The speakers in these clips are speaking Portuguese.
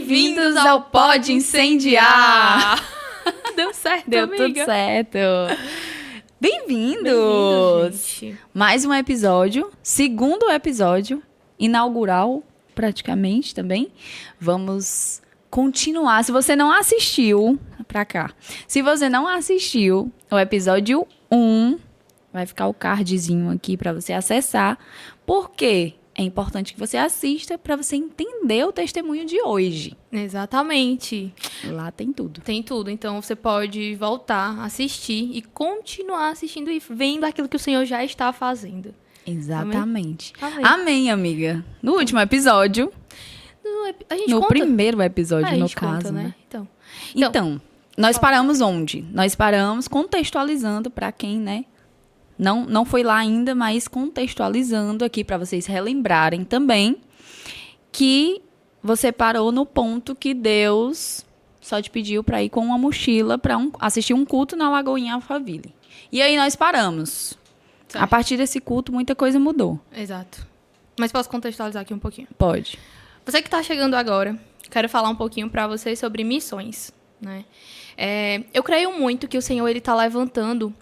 Bem-vindos ao Pode Incendiar! Deu certo, Deu amiga. tudo certo. Bem-vindos! Gente. Mais um episódio, segundo episódio, inaugural praticamente também. Vamos continuar. Se você não assistiu, pra cá. Se você não assistiu o episódio 1, vai ficar o cardzinho aqui pra você acessar. Por quê? É importante que você assista para você entender o testemunho de hoje. Exatamente. Lá tem tudo. Tem tudo. Então você pode voltar, assistir e continuar assistindo e vendo aquilo que o Senhor já está fazendo. Exatamente. Amém. Amém, amiga. No último episódio, A gente no conta? primeiro episódio, A no gente caso, conta, né? Então, Nós paramos onde? Nós paramos contextualizando para quem, né? Não foi lá ainda, mas contextualizando aqui para vocês relembrarem também que você parou no ponto que Deus só te pediu para ir com uma mochila para assistir um culto na Lagoinha Alphaville. E aí nós paramos. Certo. A partir desse culto, muita coisa mudou. Exato. Mas posso contextualizar aqui um pouquinho. Pode. Você que está chegando agora, quero falar um pouquinho para vocês sobre missões, né? Eu creio muito que o Senhor ele está levantando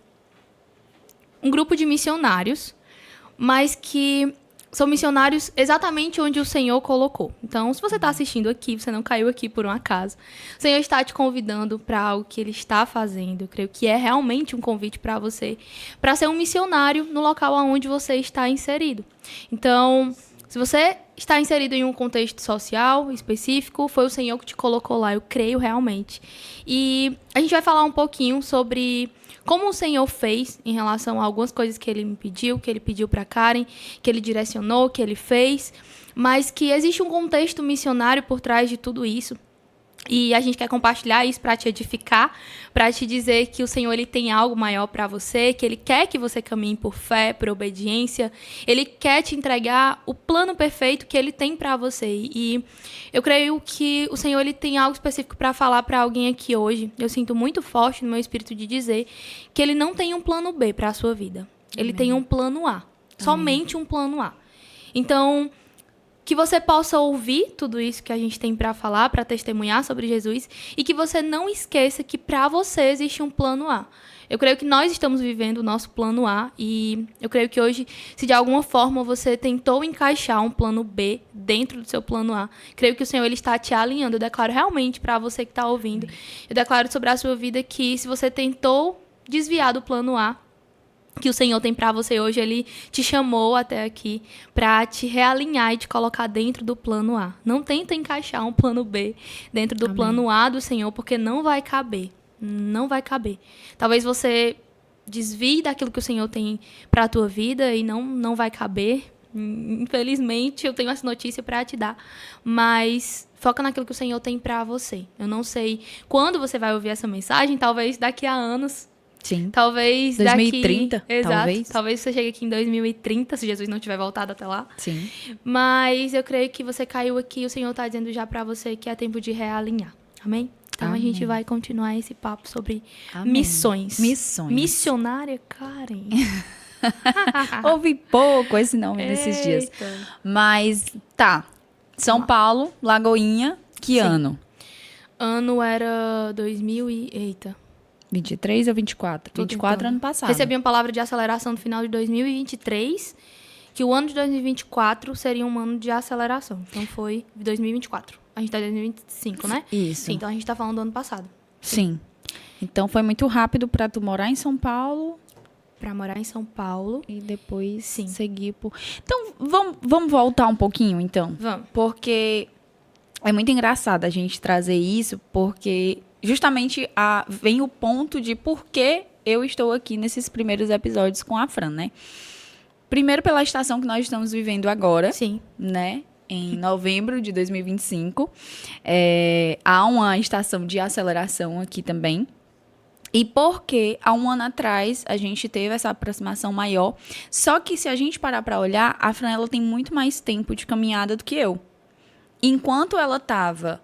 um grupo de missionários, mas que são missionários exatamente onde o Senhor colocou. Então, se você está assistindo aqui, você não caiu aqui por um acaso, o Senhor está te convidando para algo que Ele está fazendo. Eu creio que é realmente um convite para você, para ser um missionário no local onde você está inserido. Então, se você está inserido em um contexto social específico, foi o Senhor que te colocou lá, eu creio realmente. E a gente vai falar um pouquinho sobre como o Senhor fez em relação a algumas coisas que Ele me pediu, que Ele pediu para Karen, que Ele direcionou, que Ele fez, mas que existe um contexto missionário por trás de tudo isso. E a gente quer compartilhar isso para te edificar, para te dizer que o Senhor ele tem algo maior para você, que Ele quer que você caminhe por fé, por obediência. Ele quer te entregar o plano perfeito que Ele tem para você. E eu creio que o Senhor ele tem algo específico para falar para alguém aqui hoje. Eu sinto muito forte no meu espírito de dizer que Ele não tem um plano B para a sua vida. Ele Amém. tem um plano A. Somente um plano A. Então, que você possa ouvir tudo isso que a gente tem para falar, para testemunhar sobre Jesus, e que você não esqueça que para você existe um plano A. Eu creio que nós estamos vivendo o nosso plano A, e eu creio que hoje, se de alguma forma você tentou encaixar um plano B dentro do seu plano A, creio que o Senhor ele está te alinhando. Eu declaro realmente para você que está ouvindo, eu declaro sobre a sua vida que se você tentou desviar do plano A, que o Senhor tem para você hoje, Ele te chamou até aqui para te realinhar e te colocar dentro do plano A. Não tenta encaixar um plano B dentro do plano A do Senhor, porque não vai caber. Não vai caber. Talvez você desvie daquilo que o Senhor tem para a tua vida e não vai caber. Infelizmente, eu tenho essa notícia para te dar. Mas foca naquilo que o Senhor tem para você. Eu não sei quando você vai ouvir essa mensagem, talvez daqui a anos. Sim. Talvez 2030, daqui... Exato. talvez você chegue aqui em 2030, se Jesus não tiver voltado até lá. Sim. Mas eu creio que você caiu aqui e o Senhor está dizendo já para você que é tempo de realinhar. Amém? Então Amém. a gente vai continuar esse papo sobre Amém. missões. Missões. Missionária Karen. Ouvi pouco esse nome nesses dias. Eita. Mas, tá. São Paulo, Lagoinha, que Sim. ano? Ano era 2000 e... Eita. 23 ou 24? Tô 24 tentando. ano passado. Recebi uma palavra de aceleração no final de 2023, que o ano de 2024 seria um ano de aceleração. Então foi 2024. A gente tá em 2025, né? Isso. Sim, então a gente tá falando do ano passado. Sim. Então foi muito rápido para tu morar em São Paulo Pra morar em São Paulo. e depois Sim. seguir por... Então, vamos voltar um pouquinho, então. Vamos. Porque é muito engraçado a gente trazer isso, porque justamente vem o ponto de por que eu estou aqui nesses primeiros episódios com a Fran, né? Primeiro pela estação que nós estamos vivendo agora, Sim. né? Em novembro de 2025. Há uma estação de aceleração aqui também. E porque há um ano atrás a gente teve essa aproximação maior. Só que se a gente parar para olhar, a Fran ela tem muito mais tempo de caminhada do que eu. Enquanto ela estava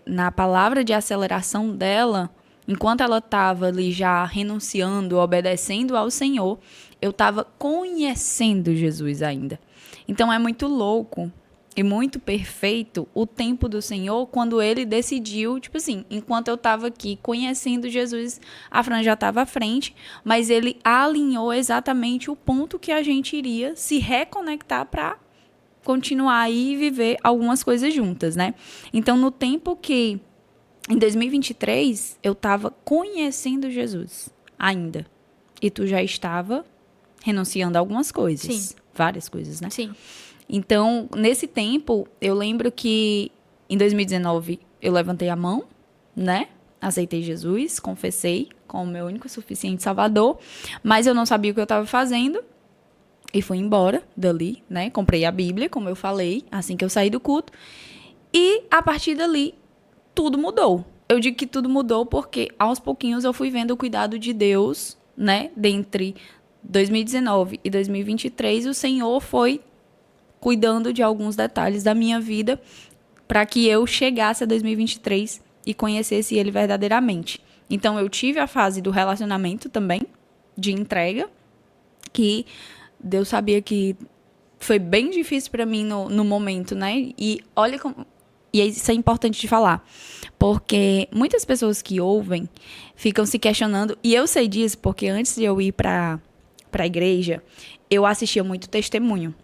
na palavra de aceleração dela, enquanto ela estava ali já renunciando, obedecendo ao Senhor, eu estava conhecendo Jesus ainda. Então é muito louco e muito perfeito o tempo do Senhor quando ele decidiu, tipo assim, enquanto eu estava aqui conhecendo Jesus, a Fran já estava à frente, mas ele alinhou exatamente o ponto que a gente iria se reconectar para continuar aí e viver algumas coisas juntas, né? Então, no tempo que, em 2023, eu estava conhecendo Jesus ainda, e tu já estava renunciando a algumas coisas, Sim. várias coisas, né? Sim. Então, nesse tempo, eu lembro que em 2019 eu levantei a mão, né? Aceitei Jesus, confessei como meu único e suficiente Salvador, mas eu não sabia o que eu estava fazendo e fui embora dali, né? Comprei a Bíblia, como eu falei, assim que eu saí do culto. E a partir dali, tudo mudou. Eu digo que tudo mudou porque aos pouquinhos eu fui vendo o cuidado de Deus, né? Dentre 2019 e 2023, o Senhor foi cuidando de alguns detalhes da minha vida para que eu chegasse a 2023 e conhecesse ele verdadeiramente. Então, eu tive a fase do relacionamento também, de entrega, que Deus sabia que foi bem difícil para mim no momento, né? E olha como... E isso é importante de falar, porque muitas pessoas que ouvem ficam se questionando, e eu sei disso porque antes de eu ir para a igreja, eu assistia muito testemunho.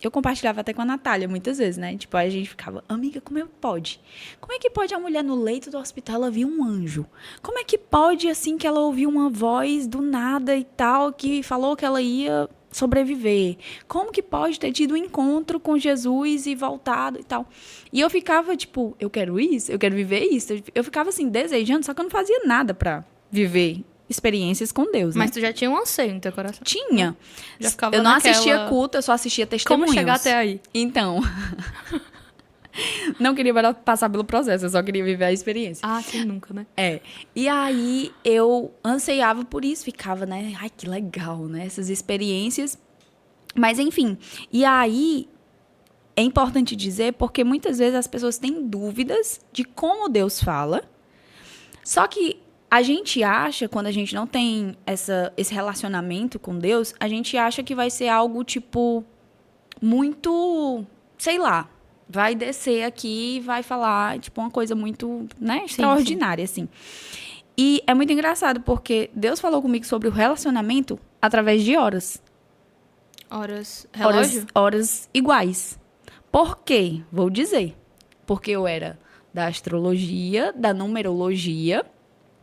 Eu compartilhava até com a Natália muitas vezes, né? Tipo, aí a gente ficava, amiga, como é que pode? Como é que pode a mulher no leito do hospital ela viu um anjo? Como é que pode, assim, que ela ouviu uma voz do nada e tal, que falou que ela ia sobreviver? Como que pode ter tido um encontro com Jesus e voltado e tal? E eu ficava, tipo, eu quero isso, eu quero viver isso. Eu ficava, assim, desejando, só que eu não fazia nada pra viver experiências com Deus, né? Mas tu já tinha um anseio no teu coração? Tinha. Já ficava Eu não naquela... assistia culto, eu só assistia testemunhos. Como chegar até aí? Então, não queria passar pelo processo, eu só queria viver a experiência. Ah, sim, nunca, né? É. E aí eu anseiava por isso, ficava, né? Ai, que legal, né? Essas experiências. Mas, enfim. E aí é importante dizer porque muitas vezes as pessoas têm dúvidas de como Deus fala. Só que a gente acha, quando a gente não tem esse relacionamento com Deus, a gente acha que vai ser algo, tipo, muito, sei lá, vai descer aqui e vai falar, tipo, uma coisa muito, né, extraordinária, assim. E é muito engraçado, porque Deus falou comigo sobre o relacionamento através de horas. Horas, relógio? Horas iguais. Por quê? Vou dizer. Porque eu era da astrologia, da numerologia.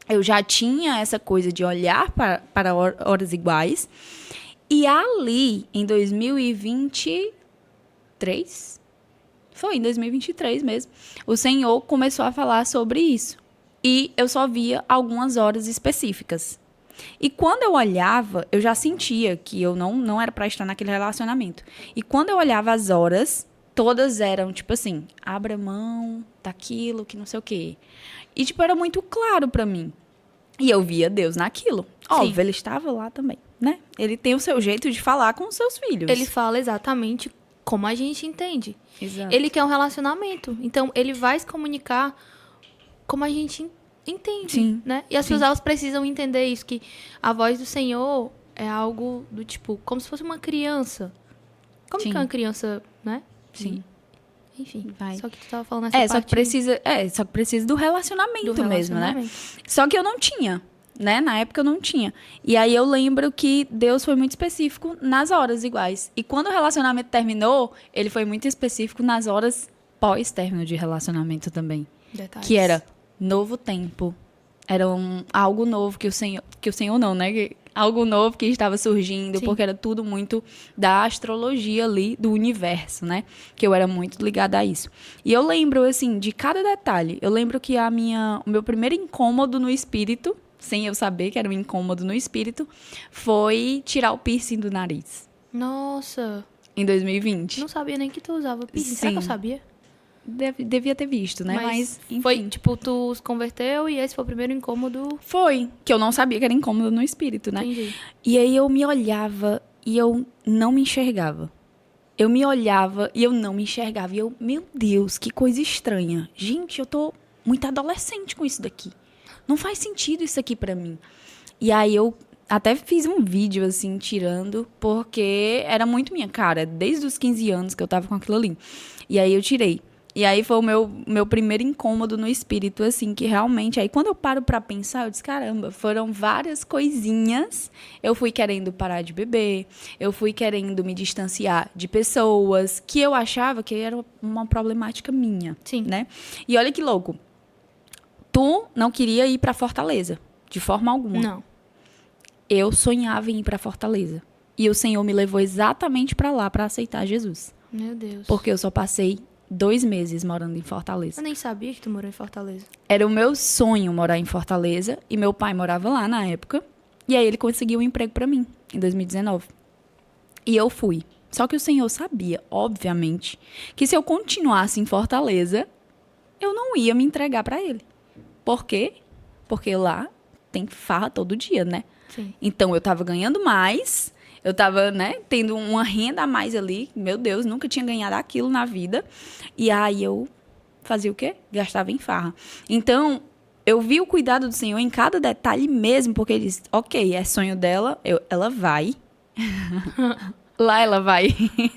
Eu já tinha essa coisa de olhar para horas iguais. E ali, em 2023, foi em 2023 mesmo, o Senhor começou a falar sobre isso. E eu só via algumas horas específicas. E quando eu olhava, eu já sentia que eu não era para estar naquele relacionamento. E quando eu olhava as horas, todas eram, tipo assim, abra mão daquilo, que não sei o quê. E, tipo, era muito claro pra mim. E eu via Deus naquilo. Óbvio, ele estava lá também, né? Ele tem o seu jeito de falar com os seus filhos. Ele fala exatamente como a gente entende. Exato. Ele quer um relacionamento. Então, ele vai se comunicar como a gente entende, Sim, né? E as pessoas elas precisam entender isso, que a voz do Senhor é algo do tipo, como se fosse uma criança. Como Sim. que é uma criança, né? Sim. Enfim, Vai. só que tu tava falando essa parte... Só que precisa do relacionamento mesmo, né? Só que eu não tinha, né? Na época eu não tinha. E aí eu lembro que Deus foi muito específico nas horas iguais. E quando o relacionamento terminou, ele foi muito específico nas horas pós-término de relacionamento também. Detalhes. Que era novo tempo. Era algo novo que o Senhor não, né? Algo novo que estava surgindo, Sim. porque era tudo muito da astrologia ali, do universo, né? Que eu era muito ligada a isso. E eu lembro, assim, de cada detalhe. Eu lembro que o meu primeiro incômodo no espírito, sem eu saber que era um incômodo no espírito, foi tirar o piercing do nariz. Nossa. Em 2020. Não sabia nem que tu usava piercing. Será que eu sabia? Devia ter visto, né? Mas enfim. Foi, tipo, tu se converteu e esse foi o primeiro incômodo... Foi, que eu não sabia que era incômodo no espírito, né? Entendi. E aí eu me olhava e eu não me enxergava. Eu me olhava e eu não me enxergava. E eu, meu Deus, que coisa estranha. Gente, eu tô muito adolescente com isso daqui. Não faz sentido isso aqui pra mim. E aí eu até fiz um vídeo, assim, tirando, porque era muito minha cara. Desde os 15 anos que eu tava com aquilo ali. E aí eu tirei. E aí foi o meu primeiro incômodo no espírito, assim, que realmente... Aí quando eu paro pra pensar, eu disse, caramba, foram várias coisinhas. Eu fui querendo parar de beber, eu fui querendo me distanciar de pessoas que eu achava que era uma problemática minha, Sim. né? E olha que louco. Tu não queria ir pra Fortaleza, de forma alguma. Não. Eu sonhava em ir pra Fortaleza. E o Senhor me levou exatamente pra lá pra aceitar Jesus. Meu Deus. Porque eu só passei 2 meses morando em Fortaleza. Eu nem sabia que tu morou em Fortaleza. Era o meu sonho morar em Fortaleza e meu pai morava lá na época. E aí ele conseguiu um emprego pra mim em 2019. E eu fui. Só que o Senhor sabia, obviamente, que se eu continuasse em Fortaleza, eu não ia me entregar pra ele. Por quê? Porque lá tem farra todo dia, né? Sim. Então eu tava ganhando mais, eu tava, né, tendo uma renda a mais ali. Meu Deus, nunca tinha ganhado aquilo na vida. E aí eu fazia o quê? Gastava em farra. Então, eu vi o cuidado do Senhor em cada detalhe mesmo, porque ele disse, ok, é sonho dela, ela vai. Lá ela vai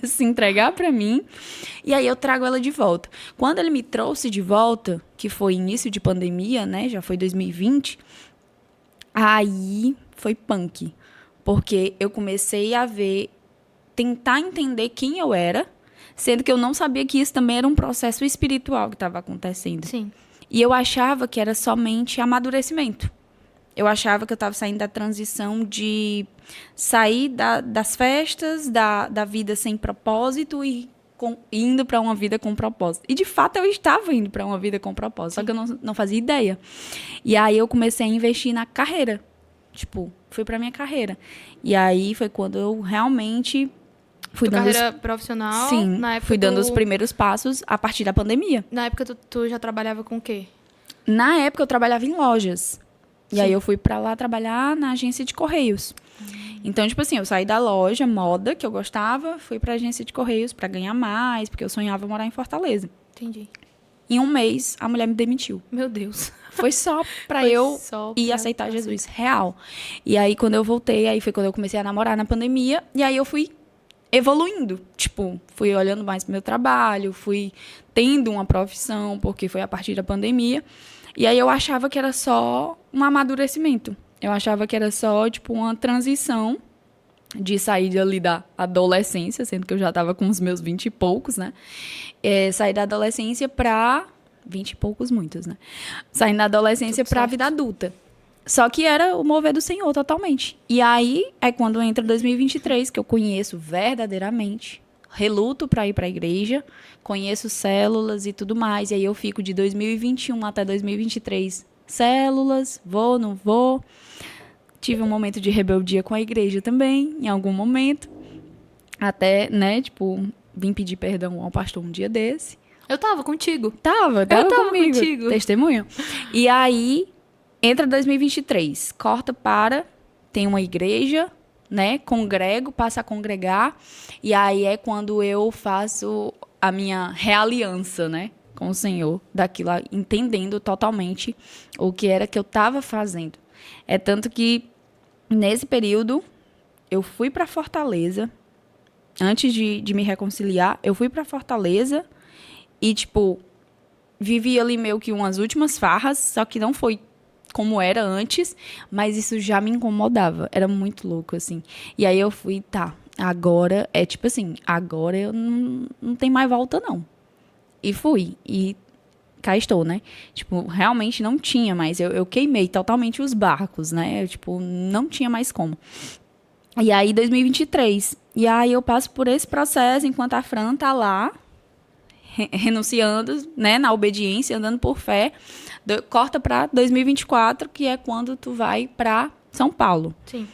se entregar pra mim. E aí eu trago ela de volta. Quando ele me trouxe de volta, que foi início de pandemia, né? Já foi 2020. Aí foi punk. Porque eu comecei a tentar entender quem eu era, sendo que eu não sabia que isso também era um processo espiritual que estava acontecendo. Sim. E eu achava que era somente amadurecimento. Eu achava que eu estava saindo da transição de sair das festas, da vida sem propósito e indo para uma vida com propósito. E, de fato, eu estava indo para uma vida com propósito, só que eu não fazia ideia. E aí eu comecei a investir na carreira. Tipo, fui para minha carreira. E aí foi quando eu realmente fui dando carreira profissional? Sim, Na época fui dando os primeiros passos a partir da pandemia. Na época tu já trabalhava com o quê? Na época eu trabalhava em lojas. E aí eu fui pra lá trabalhar na agência de correios. Então, tipo assim, eu saí da loja, moda, que eu gostava, fui pra agência de correios pra ganhar mais, porque eu sonhava morar em Fortaleza. Entendi. Em um mês, a mulher me demitiu. Meu Deus. Foi só pra Foi eu só ir pra aceitar Jesus, real. E aí, quando eu voltei, aí foi quando eu comecei a namorar na pandemia. E aí eu fui evoluindo. Tipo, fui olhando mais pro meu trabalho, fui tendo uma profissão, porque foi a partir da pandemia. E aí eu achava que era só um amadurecimento. Eu achava que era só, tipo, uma transição de sair ali da adolescência, sendo que eu já estava com os meus 20 e poucos, né? Sair da adolescência pra... 20 e poucos, muitos, né? Sair da adolescência Tudo pra certo. vida adulta. Só que era o mover do Senhor totalmente. E aí é quando entra 2023, que eu conheço verdadeiramente, reluto para ir para a igreja, conheço células e tudo mais. E aí eu fico de 2021 até 2023, células, vou, não vou. Tive um momento de rebeldia com a igreja também, em algum momento. Até, né, tipo, vim pedir perdão ao pastor um dia desse. Eu tava contigo. Tava Eu tava comigo. contigo. Testemunho. E aí, entra 2023, corta para, tem uma igreja, né, congrego, passa a congregar, e aí é quando eu faço a minha realiança, né, com o Senhor, daquilo, entendendo totalmente o que era que eu estava fazendo. É tanto que, nesse período, eu fui para Fortaleza, antes de me reconciliar, eu fui para Fortaleza e, tipo, vivi ali meio que umas últimas farras, só que não foi como era antes, mas isso já me incomodava. Era muito louco, assim. E aí eu fui, tá, agora é tipo assim, agora eu não tem mais volta, não. E fui. E cá estou, né? Tipo, realmente não tinha mais. Eu queimei totalmente os barcos, né? Eu, tipo, não tinha mais como. E aí, 2023. E aí eu passo por esse processo enquanto a Fran tá lá, renunciando, né, na obediência, andando por fé. Corta para 2024, que é quando tu vai para São Paulo. Sim.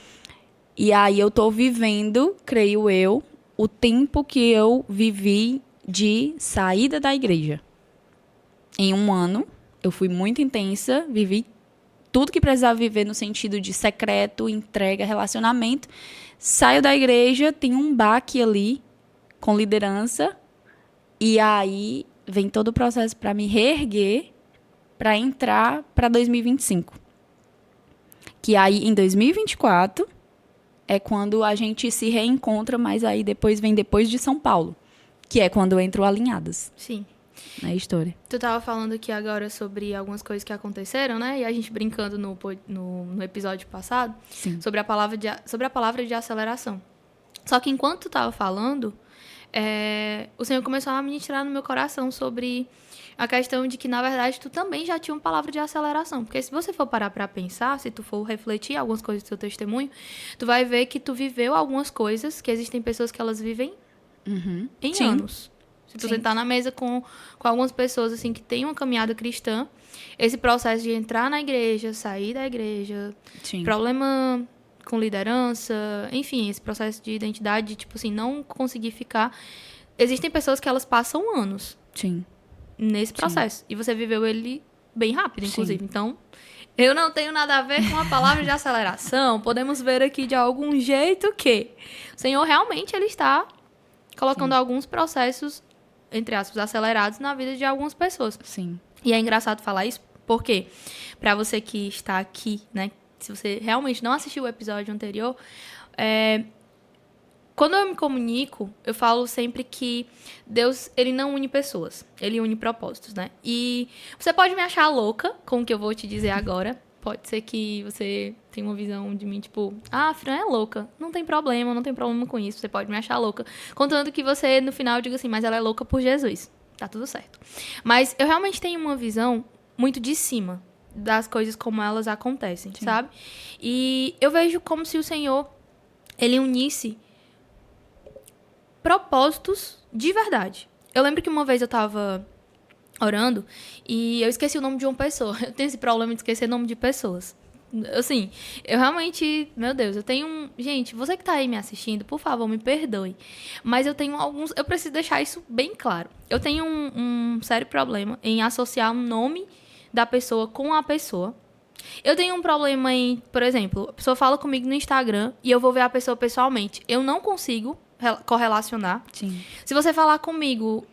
E aí eu tô vivendo, creio eu, o tempo que eu vivi de saída da igreja. Em um ano, eu fui muito intensa, vivi tudo que precisava viver no sentido de secreto, entrega, relacionamento. Saio da igreja, tem um baque ali com liderança. E aí vem todo o processo para me reerguer, para entrar para 2025. Que aí em 2024 é quando a gente se reencontra, mas aí depois vem depois de São Paulo. que é quando entram alinhadas Sim. na história. Tu tava falando aqui agora sobre algumas coisas que aconteceram, né? E a gente brincando no episódio passado Sim. sobre a palavra de aceleração. Só que enquanto tu tava falando, o Senhor começou a ministrar no meu coração sobre a questão de que, na verdade, tu também já tinha uma palavra de aceleração. Porque se você for parar pra pensar, se tu for refletir algumas coisas do seu testemunho, tu vai ver que tu viveu algumas coisas, que existem pessoas que elas vivem em Sim. anos. Se tu sentar na mesa com algumas pessoas assim que têm uma caminhada cristã, esse processo de entrar na igreja, sair da igreja, Sim. problema com liderança, enfim, esse processo de identidade, tipo assim, não conseguir ficar. Existem pessoas que elas passam anos Sim. nesse processo. E você viveu ele bem rápido, inclusive. Sim. Então, eu não tenho nada a ver com a palavra de aceleração. Podemos ver aqui de algum jeito que o Senhor realmente ele está colocando alguns processos, entre aspas, acelerados na vida de algumas pessoas. Sim. E é engraçado falar isso, porque para você que está aqui, né, se você realmente não assistiu o episódio anterior, quando eu me comunico, eu falo sempre que Deus, ele não une pessoas, ele une propósitos, né? E você pode me achar louca com o que eu vou te dizer agora. Pode ser que você tenha uma visão de mim, tipo, a Fran é louca. Não tem problema com isso. Você pode me achar louca. Contanto que você, no final, diga assim, mas ela é louca por Jesus. Tá tudo certo. Mas eu realmente tenho uma visão muito de cima das coisas como elas acontecem, sabe? E eu vejo como se o Senhor, ele unisse propósitos de verdade. Eu lembro que uma vez eu tava orando e eu esqueci o nome de uma pessoa. Eu tenho esse problema de esquecer o nome de pessoas. Assim, eu realmente... Meu Deus, eu tenho um... Gente, você que tá aí me assistindo, por favor, me perdoe. Mas eu tenho alguns... Eu preciso deixar isso bem claro. Eu tenho um sério problema em associar o nome da pessoa com a pessoa. Eu tenho um problema em... Por exemplo, a pessoa fala comigo no Instagram e eu vou ver a pessoa pessoalmente. Eu não consigo correlacionar. Sim. Se você falar comigo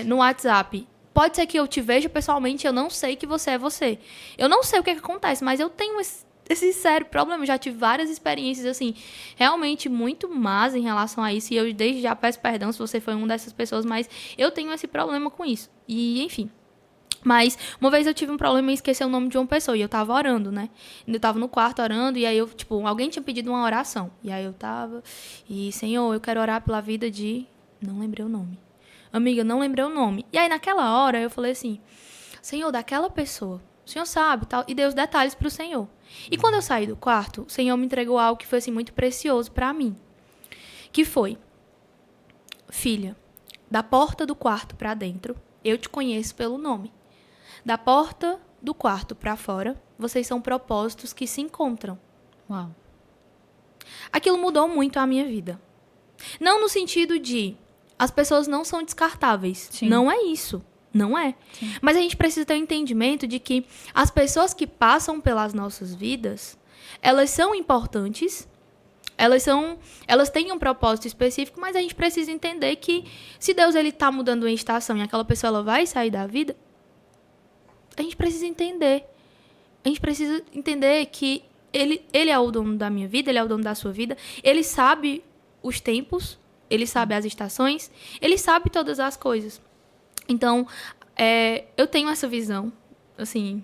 no WhatsApp... Pode ser que eu te veja pessoalmente, eu não sei que você é você. Eu não sei o que acontece, mas eu tenho esse sério problema. Eu já tive várias experiências, assim, realmente muito más em relação a isso. E eu desde já peço perdão se você foi uma dessas pessoas, mas eu tenho esse problema com isso. E, enfim. Mas uma vez eu tive um problema em esquecer o nome de uma pessoa. E eu tava orando, né? Eu tava no quarto orando, e aí eu, tipo, alguém tinha pedido uma oração. E aí eu tava, e Senhor, eu quero orar pela vida de... Não lembrei o nome. Amiga, não lembrei o nome. E aí, naquela hora, eu falei assim, Senhor, daquela pessoa, o Senhor sabe, tal, e dei os detalhes pro Senhor. E quando eu saí do quarto, o Senhor me entregou algo que foi, assim, muito precioso pra mim. Que foi, filha, da porta do quarto pra dentro, eu te conheço pelo nome. Da porta do quarto pra fora, vocês são propósitos que se encontram. Uau. Aquilo mudou muito a minha vida. Não no sentido de... As pessoas não são descartáveis. Sim. Não é isso. Não é. Sim. Mas a gente precisa ter um entendimento de que as pessoas que passam pelas nossas vidas, elas são importantes, elas têm um propósito específico, mas a gente precisa entender que se Deus ele tá mudando uma estação e aquela pessoa ela vai sair da vida, a gente precisa entender. A gente precisa entender que ele é o dono da minha vida, ele é o dono da sua vida, ele sabe os tempos, ele sabe as estações, ele sabe todas as coisas. Então, eu tenho essa visão, assim,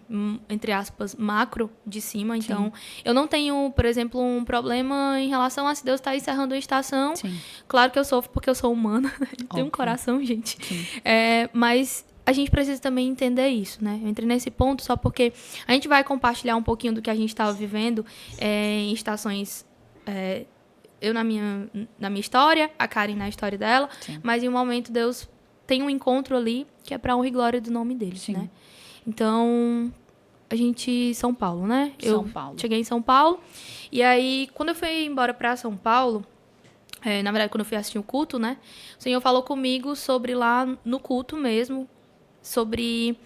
entre aspas, macro de cima. Então, sim, eu não tenho, por exemplo, um problema em relação a se Deus está encerrando uma estação. Sim. Claro que eu sofro porque eu sou humana, tenho um coração, gente. Mas a gente precisa também entender isso, né? Eu entrei nesse ponto só porque a gente vai compartilhar um pouquinho do que a gente estava vivendo em estações... eu na minha história, a Karen na história dela, sim, mas em um momento Deus tem um encontro ali que é para honra e glória do nome dele, sim, né? Então, a gente... São Paulo, né? São Paulo. Cheguei em São Paulo, e aí, quando eu fui embora para São Paulo, na verdade, quando eu fui assistir o culto, né? O Senhor falou comigo sobre lá no culto mesmo, sobre...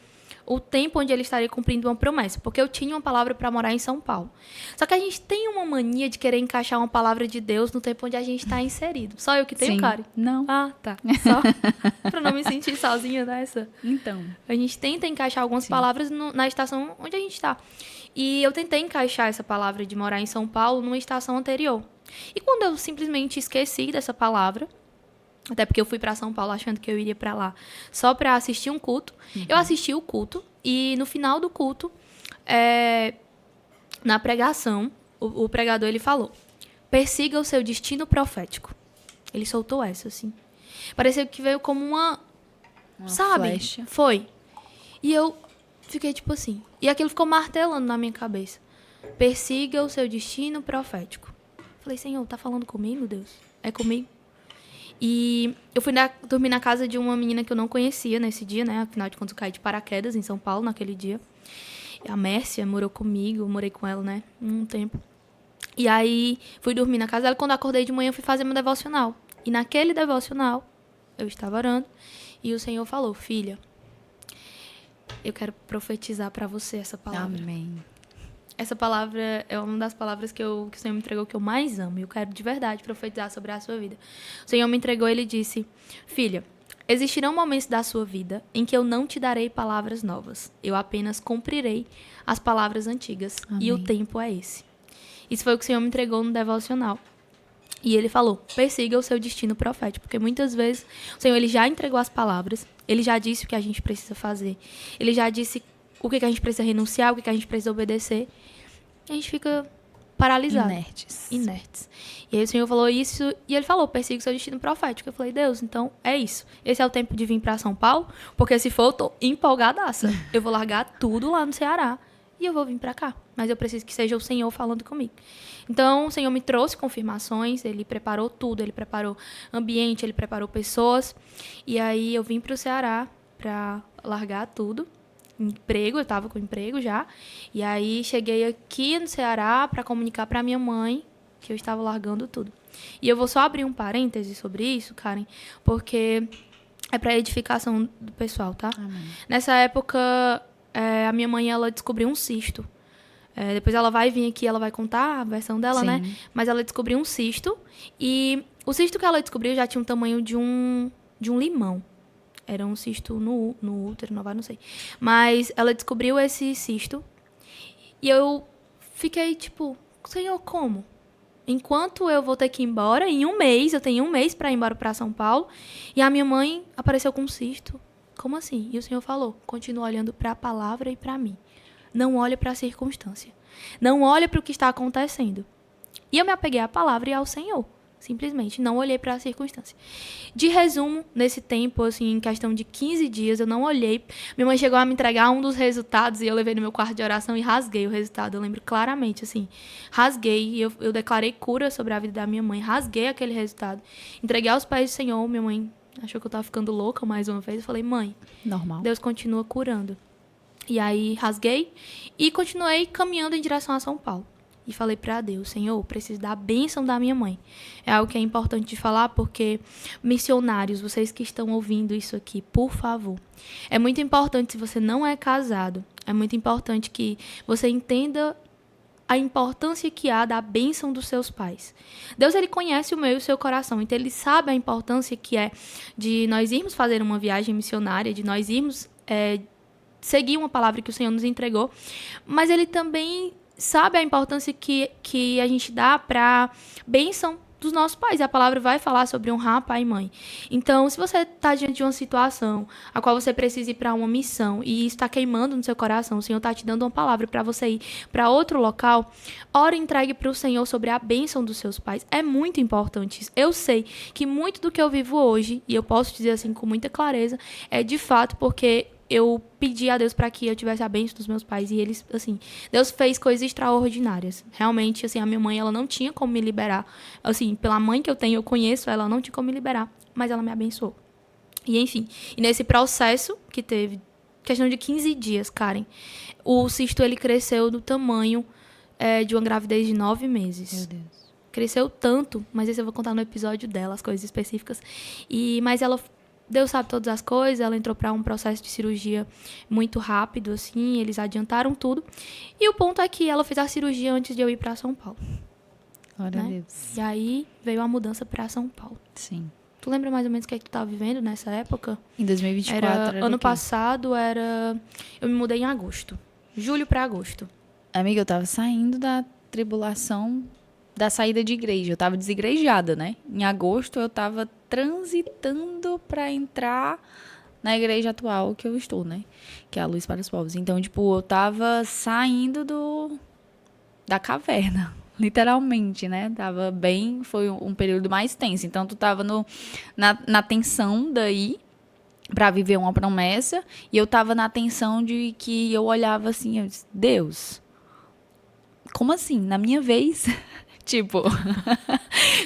o tempo onde ele estaria cumprindo uma promessa. Porque eu tinha uma palavra para morar em São Paulo. Só que a gente tem uma mania de querer encaixar uma palavra de Deus no tempo onde a gente está inserido. Só eu que tenho, Karen? Não. Ah, tá. Só para não me sentir sozinha nessa. Então. A gente tenta encaixar algumas palavras na estação onde a gente está. E eu tentei encaixar essa palavra de morar em São Paulo numa estação anterior. E quando eu simplesmente esqueci dessa palavra, Até porque eu fui pra São Paulo achando que eu iria pra lá só pra assistir um culto. Eu assisti o culto e no final do culto, na pregação, o pregador ele falou: persiga o seu destino profético. Ele soltou essa, assim. Pareceu que veio como uma sabe? Flecha. Foi. E eu fiquei tipo assim. E aquilo ficou martelando na minha cabeça. Persiga o seu destino profético. Falei, Senhor, tá falando comigo, Deus? É comigo? E eu fui dormir na casa de uma menina que eu não conhecia nesse dia, né? Afinal de contas, eu caí de paraquedas em São Paulo naquele dia. A Mércia morou comigo, eu morei com ela, né? Um tempo. E aí, fui dormir na casa dela. Quando eu acordei de manhã, eu fui fazer meu devocional. E naquele devocional, eu estava orando. E o Senhor falou, filha, eu quero profetizar para você essa palavra. Amém. Essa palavra é uma das palavras que o Senhor me entregou que eu mais amo. E eu quero de verdade profetizar sobre a sua vida. O Senhor me entregou e ele disse, filha, existirão momentos da sua vida em que eu não te darei palavras novas. Eu apenas cumprirei as palavras antigas. Amém. E o tempo é esse. Isso foi o que o Senhor me entregou no devocional. E ele falou, persiga o seu destino profético. Porque muitas vezes o Senhor ele já entregou as palavras. Ele já disse o que a gente precisa fazer. Ele já disse o que a gente precisa renunciar, o que a gente precisa obedecer. E a gente fica paralisado. Inertes. E aí o Senhor falou isso. E ele falou, persiga o seu destino profético. Eu falei, Deus, então é isso. Esse é o tempo de vir para São Paulo. Porque se for, eu tô empolgadaça. Eu vou largar tudo lá no Ceará. E eu vou vir para cá. Mas eu preciso que seja o Senhor falando comigo. Então, o Senhor me trouxe confirmações, ele preparou tudo, ele preparou ambiente, ele preparou pessoas. E aí eu vim para o Ceará para largar tudo. Emprego, eu estava com emprego já. E aí cheguei aqui no Ceará para comunicar para minha mãe que eu estava largando tudo. E eu vou só abrir um parêntese sobre isso, Karen, porque é para edificação do pessoal, tá? Amém. Nessa época, a minha mãe ela descobriu um cisto. Depois ela vai vir aqui, ela vai contar a versão dela, Sim. né? Mas ela descobriu um cisto. E o cisto que ela descobriu já tinha um tamanho de um limão. Era um cisto no útero, no ovário, não sei. Mas ela descobriu esse cisto. E eu fiquei tipo, Senhor, como? Enquanto eu vou ter que ir embora, em um mês, eu tenho um mês para ir embora para São Paulo. E a minha mãe apareceu com um cisto. Como assim? E o Senhor falou, continua olhando para a palavra e para mim. Não olha para a circunstância. Não olha para o que está acontecendo. E eu me apeguei à palavra e ao Senhor. Simplesmente. Não olhei para a circunstância. De resumo, nesse tempo, assim, em questão de 15 dias, eu não olhei. Minha mãe chegou a me entregar um dos resultados e eu levei no meu quarto de oração e rasguei o resultado. Eu lembro claramente, assim. Rasguei e eu declarei cura sobre a vida da minha mãe. Rasguei aquele resultado. Entreguei aos pés do Senhor. Minha mãe achou que eu estava ficando louca mais uma vez. Eu falei, mãe, Normal. Deus continua curando. E aí rasguei e continuei caminhando em direção a São Paulo. E falei para Deus, Senhor, preciso da bênção da minha mãe. É algo que é importante de falar porque, missionários, vocês que estão ouvindo isso aqui, por favor. É muito importante, se você não é casado, é muito importante que você entenda a importância que há da bênção dos seus pais. Deus, ele conhece o meu e o seu coração, então ele sabe a importância que é de nós irmos fazer uma viagem missionária, de nós irmos seguir uma palavra que o Senhor nos entregou, mas ele também sabe a importância que a gente dá para bênção dos nossos pais. A palavra vai falar sobre honrar pai e mãe. Então, se você está diante de uma situação a qual você precisa ir para uma missão e isso está queimando no seu coração, o Senhor está te dando uma palavra para você ir para outro local, ora entregue para o Senhor sobre a bênção dos seus pais. É muito importante isso. Eu sei que muito do que eu vivo hoje, e eu posso dizer assim com muita clareza, é de fato porque eu pedi a Deus para que eu tivesse a bênção dos meus pais. E eles, assim, Deus fez coisas extraordinárias. Realmente, assim, a minha mãe, ela não tinha como me liberar. Assim, pela mãe que eu tenho, eu conheço ela não tinha como me liberar. Mas ela me abençoou. E, enfim, e nesse processo que teve, questão de 15 dias, Karen, o cisto, ele cresceu do tamanho de uma gravidez de 9 meses. Meu Deus. Cresceu tanto, mas isso eu vou contar no episódio dela, as coisas específicas. Mas ela... Deus sabe todas as coisas, ela entrou para um processo de cirurgia muito rápido, assim, eles adiantaram tudo. E o ponto é que ela fez a cirurgia antes de eu ir para São Paulo. Glória a Deus. E aí veio a mudança para São Paulo. Sim. Tu lembra mais ou menos o que é que tu tava vivendo nessa época? Em 2024 era ano o quê? passado era... Eu me mudei em agosto. Julho para agosto. Amiga, eu tava saindo da tribulação da saída de igreja. Eu tava desigrejada, né? Em agosto eu tava transitando para entrar na igreja atual que eu estou, né? Que é a Luz para os Povos. Então, tipo, eu tava saindo da caverna, literalmente, né? Tava bem, foi um período mais tenso. Então, tu tava na tensão daí pra viver uma promessa, e eu tava na tensão de que eu olhava assim, eu disse, Deus, como assim? Na minha vez? Tipo,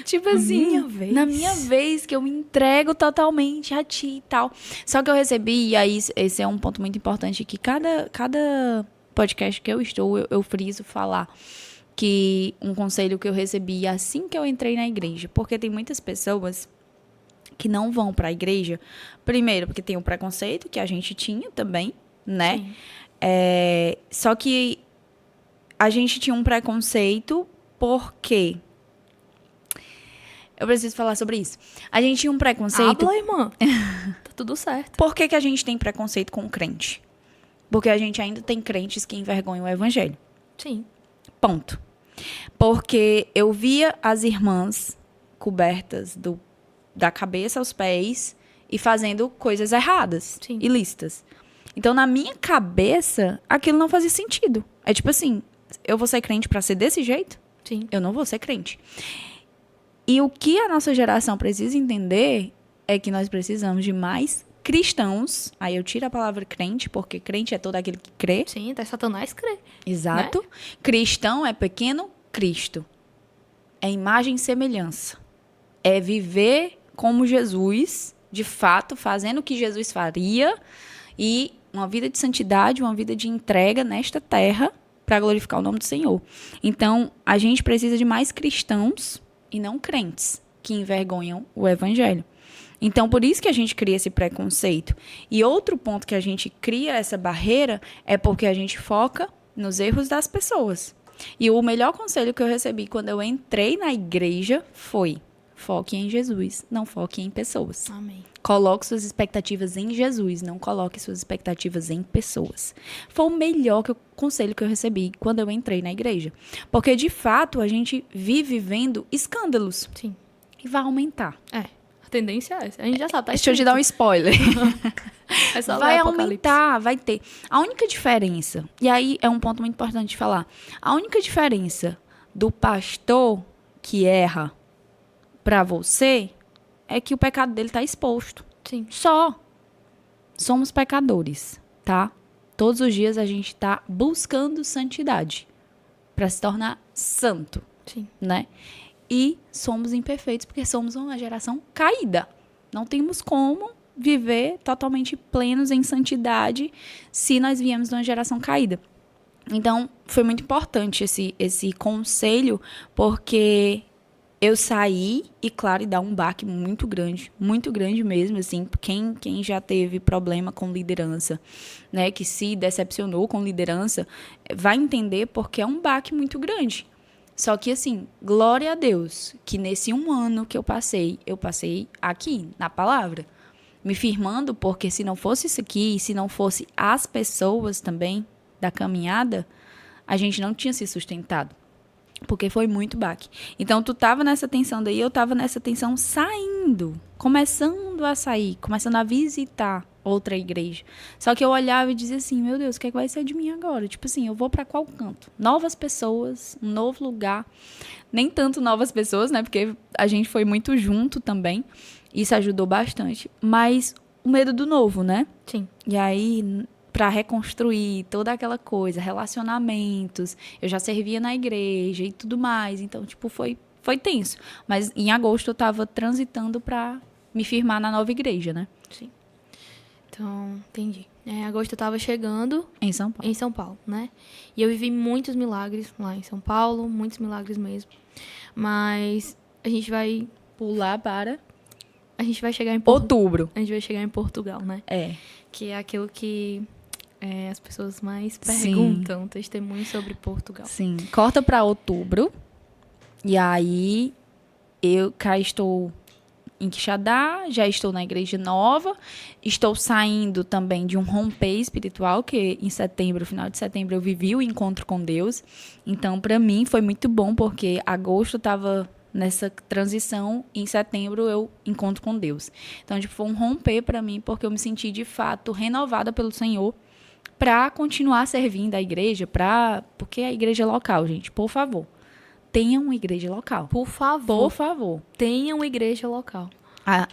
tipo assim, minha vez? na minha vez que eu me entrego totalmente a ti e tal. Só que eu recebi, e aí esse é um ponto muito importante, que cada podcast que eu estou, eu friso falar que um conselho que eu recebi assim que eu entrei na igreja. Porque tem muitas pessoas que não vão para a igreja, primeiro porque tem um preconceito, que a gente tinha também, né? Sim. Só que a gente tinha um preconceito porque... Eu preciso falar sobre isso. A gente tinha um preconceito... Habla, irmã. Tá tudo certo. Por que a gente tem preconceito com o crente? Porque a gente ainda tem crentes que envergonham o evangelho. Sim. Ponto. Porque eu via as irmãs cobertas da cabeça aos pés e fazendo coisas erradas, Sim. ilícitas. Então, na minha cabeça, aquilo não fazia sentido. É tipo assim, eu vou ser crente pra ser desse jeito? Sim. Eu não vou ser crente. E o que a nossa geração precisa entender é que nós precisamos de mais cristãos. Aí eu tiro a palavra crente, porque crente é todo aquele que crê. Sim, até Satanás crê. Exato. Né? Cristão é pequeno Cristo. É imagem e semelhança. É viver como Jesus, de fato, fazendo o que Jesus faria, e uma vida de santidade, uma vida de entrega nesta terra para glorificar o nome do Senhor. Então, a gente precisa de mais cristãos e não crentes que envergonham o evangelho. Então, por isso que a gente cria esse preconceito. E outro ponto que a gente cria essa barreira é porque a gente foca nos erros das pessoas. E o melhor conselho que eu recebi quando eu entrei na igreja foi: foque em Jesus, não foque em pessoas. Amém. Coloque suas expectativas em Jesus, não coloque suas expectativas em pessoas. Foi o melhor conselho que eu recebi quando eu entrei na igreja. Porque, de fato, a gente vive vendo escândalos. Sim. E vai aumentar. A tendência é essa. A gente já sabe. Tá Deixa eu te dar um spoiler. É só Vai ler Apocalipse. aumentar, vai ter. A única diferença, e aí é um ponto muito importante de falar, a única diferença do pastor que erra pra você é que o pecado dele tá exposto. Sim. Só. Somos pecadores, tá? Todos os dias a gente tá buscando santidade pra se tornar santo, Sim. né? E somos imperfeitos porque somos uma geração caída. Não temos como viver totalmente plenos em santidade se nós viemos de uma geração caída. Então, foi muito importante esse conselho, porque eu saí e, claro, e dá um baque muito grande mesmo, assim, quem já teve problema com liderança, né, que se decepcionou com liderança, vai entender porque é um baque muito grande. Só que, assim, glória a Deus, que nesse 1 ano que eu passei aqui, na palavra, me firmando, porque se não fosse isso aqui, se não fosse as pessoas também da caminhada, a gente não tinha se sustentado. Porque foi muito baque. Então, tu tava nessa tensão daí, eu tava nessa tensão saindo, começando a sair, começando a visitar outra igreja. Só que eu olhava e dizia assim, meu Deus, o que é que vai ser de mim agora? Tipo assim, eu vou pra qual canto? Novas pessoas, um novo lugar. Nem tanto novas pessoas, né? Porque a gente foi muito junto também. Isso ajudou bastante. Mas o medo do novo, né? Sim. E aí, pra reconstruir toda aquela coisa, relacionamentos, eu já servia na igreja e tudo mais. Então, tipo, foi tenso. Mas em agosto eu tava transitando pra me firmar na nova igreja, né? Sim. Então, entendi. Em agosto eu tava chegando Em São Paulo. em São Paulo, né? E eu vivi muitos milagres lá em São Paulo, muitos milagres mesmo. Mas a gente vai Pular para a gente vai chegar em outubro. A gente vai chegar em Portugal, né? É. Que é aquilo que as pessoas mais Sim. perguntam, testemunhos sobre Portugal. Sim. Corta pra outubro. E aí, eu cá estou em Quixadá, já estou na igreja nova, estou saindo também de um romper espiritual, que em setembro, final de setembro, eu vivi o encontro com Deus. Então, para mim, foi muito bom, porque agosto estava nessa transição, e em setembro eu encontro com Deus. Então, tipo, foi um romper para mim, porque eu me senti, de fato, renovada pelo Senhor para continuar servindo a igreja, porque é a igreja local, gente, por favor. Tenha uma igreja local. Por favor. Por favor. Tenha uma igreja local.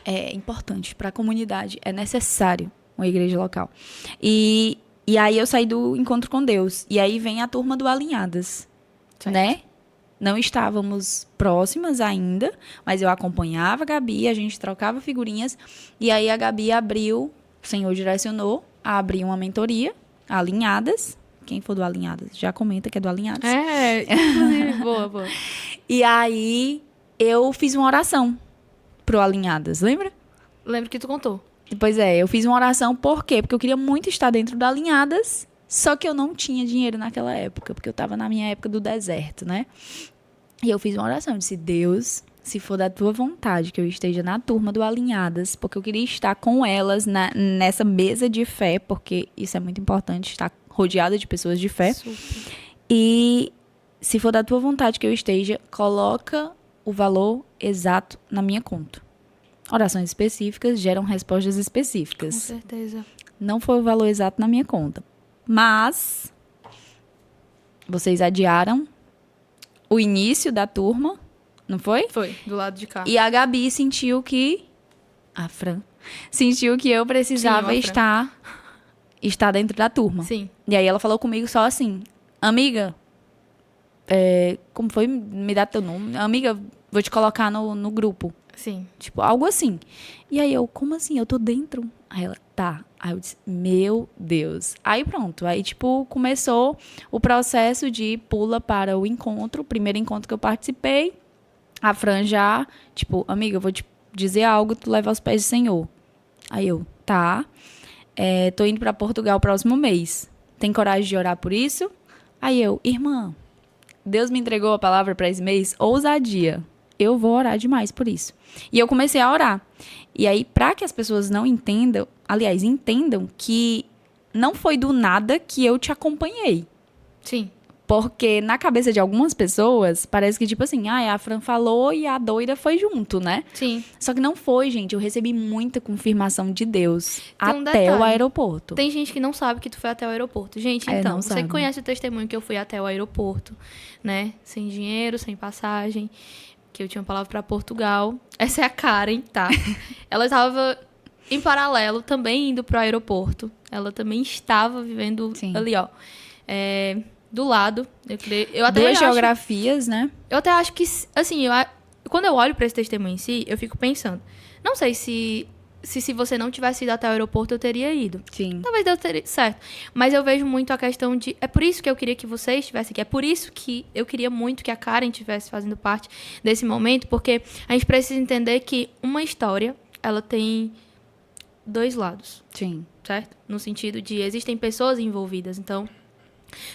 É importante para a comunidade. É necessário uma igreja local. E aí eu saí do encontro com Deus. E aí vem a turma do Alinhadas. Certo. Né? Não estávamos próximas ainda, mas eu acompanhava a Gabi, a gente trocava figurinhas. E aí a Gabi abriu, o Senhor direcionou a abrir uma mentoria, Alinhadas. Quem for do Alinhadas já comenta que é do Alinhadas. Inclusive, boa. E aí eu fiz uma oração pro Alinhadas, lembra? Lembro que tu contou. Pois é, eu fiz uma oração, por quê? Porque eu queria muito estar dentro do Alinhadas, só que eu não tinha dinheiro naquela época, porque eu estava na minha época do deserto, né? E eu fiz uma oração, disse, Deus, se for da tua vontade que eu esteja na turma do Alinhadas, porque eu queria estar com elas nessa mesa de fé, porque isso é muito importante, estar rodeada de pessoas de fé. Super. E se for da tua vontade que eu esteja, coloca o valor exato na minha conta. Orações específicas geram respostas Com específicas. certeza. Não foi o valor exato na minha conta. Mas vocês adiaram o início da turma, não foi? Foi, do lado de cá. E a Gabi sentiu que... A Fran sentiu que eu precisava Sim, estar dentro da turma. Sim. E aí ela falou comigo só assim, amiga, como foi? Me dá teu nome. Amiga, vou te colocar no grupo. Sim. Tipo, algo assim. E aí eu, como assim? Eu tô dentro? Aí ela, tá. Aí eu disse, meu Deus. Aí pronto. Aí, tipo, começou o processo de pula para o encontro. O primeiro encontro que eu participei. A Fran já, tipo, amiga, eu vou te dizer algo, tu leva aos pés do Senhor. Aí eu, tá. Tô indo para Portugal próximo mês. Tem coragem de orar por isso? Aí eu, irmã, Deus me entregou a palavra para esse mês, ousadia. Eu vou orar demais por isso. E eu comecei a orar. E aí, para que as pessoas não entendam, aliás, entendam que não foi do nada que eu te acompanhei. Sim. Porque na cabeça de algumas pessoas, parece que tipo assim, a Fran falou e a doida foi junto, né? Sim. Só que não foi, gente. Eu recebi muita confirmação de Deus Tem um até o detalhe. aeroporto. Tem gente que não sabe que tu foi até o aeroporto. Gente, então, não você sabe. conhece o testemunho que eu fui até o aeroporto, né? Sem dinheiro, sem passagem, que eu tinha uma palavra pra Portugal. Essa é a Karen, tá? Ela estava em paralelo também indo pro aeroporto. Ela também estava vivendo Sim. ali, ó. Do lado. Eu até Duas acho, geografias, né? eu até acho que, assim, quando eu olho pra esse testemunho em si, eu fico pensando. Não sei se você não tivesse ido até o aeroporto, eu teria ido. Sim. Talvez deu certo. Mas eu vejo muito a questão de... É por isso que eu queria que vocês estivessem aqui. É por isso que eu queria muito que a Karen estivesse fazendo parte desse momento. Porque a gente precisa entender que uma história, ela tem dois lados. Sim. Certo? No sentido de existem pessoas envolvidas. Então,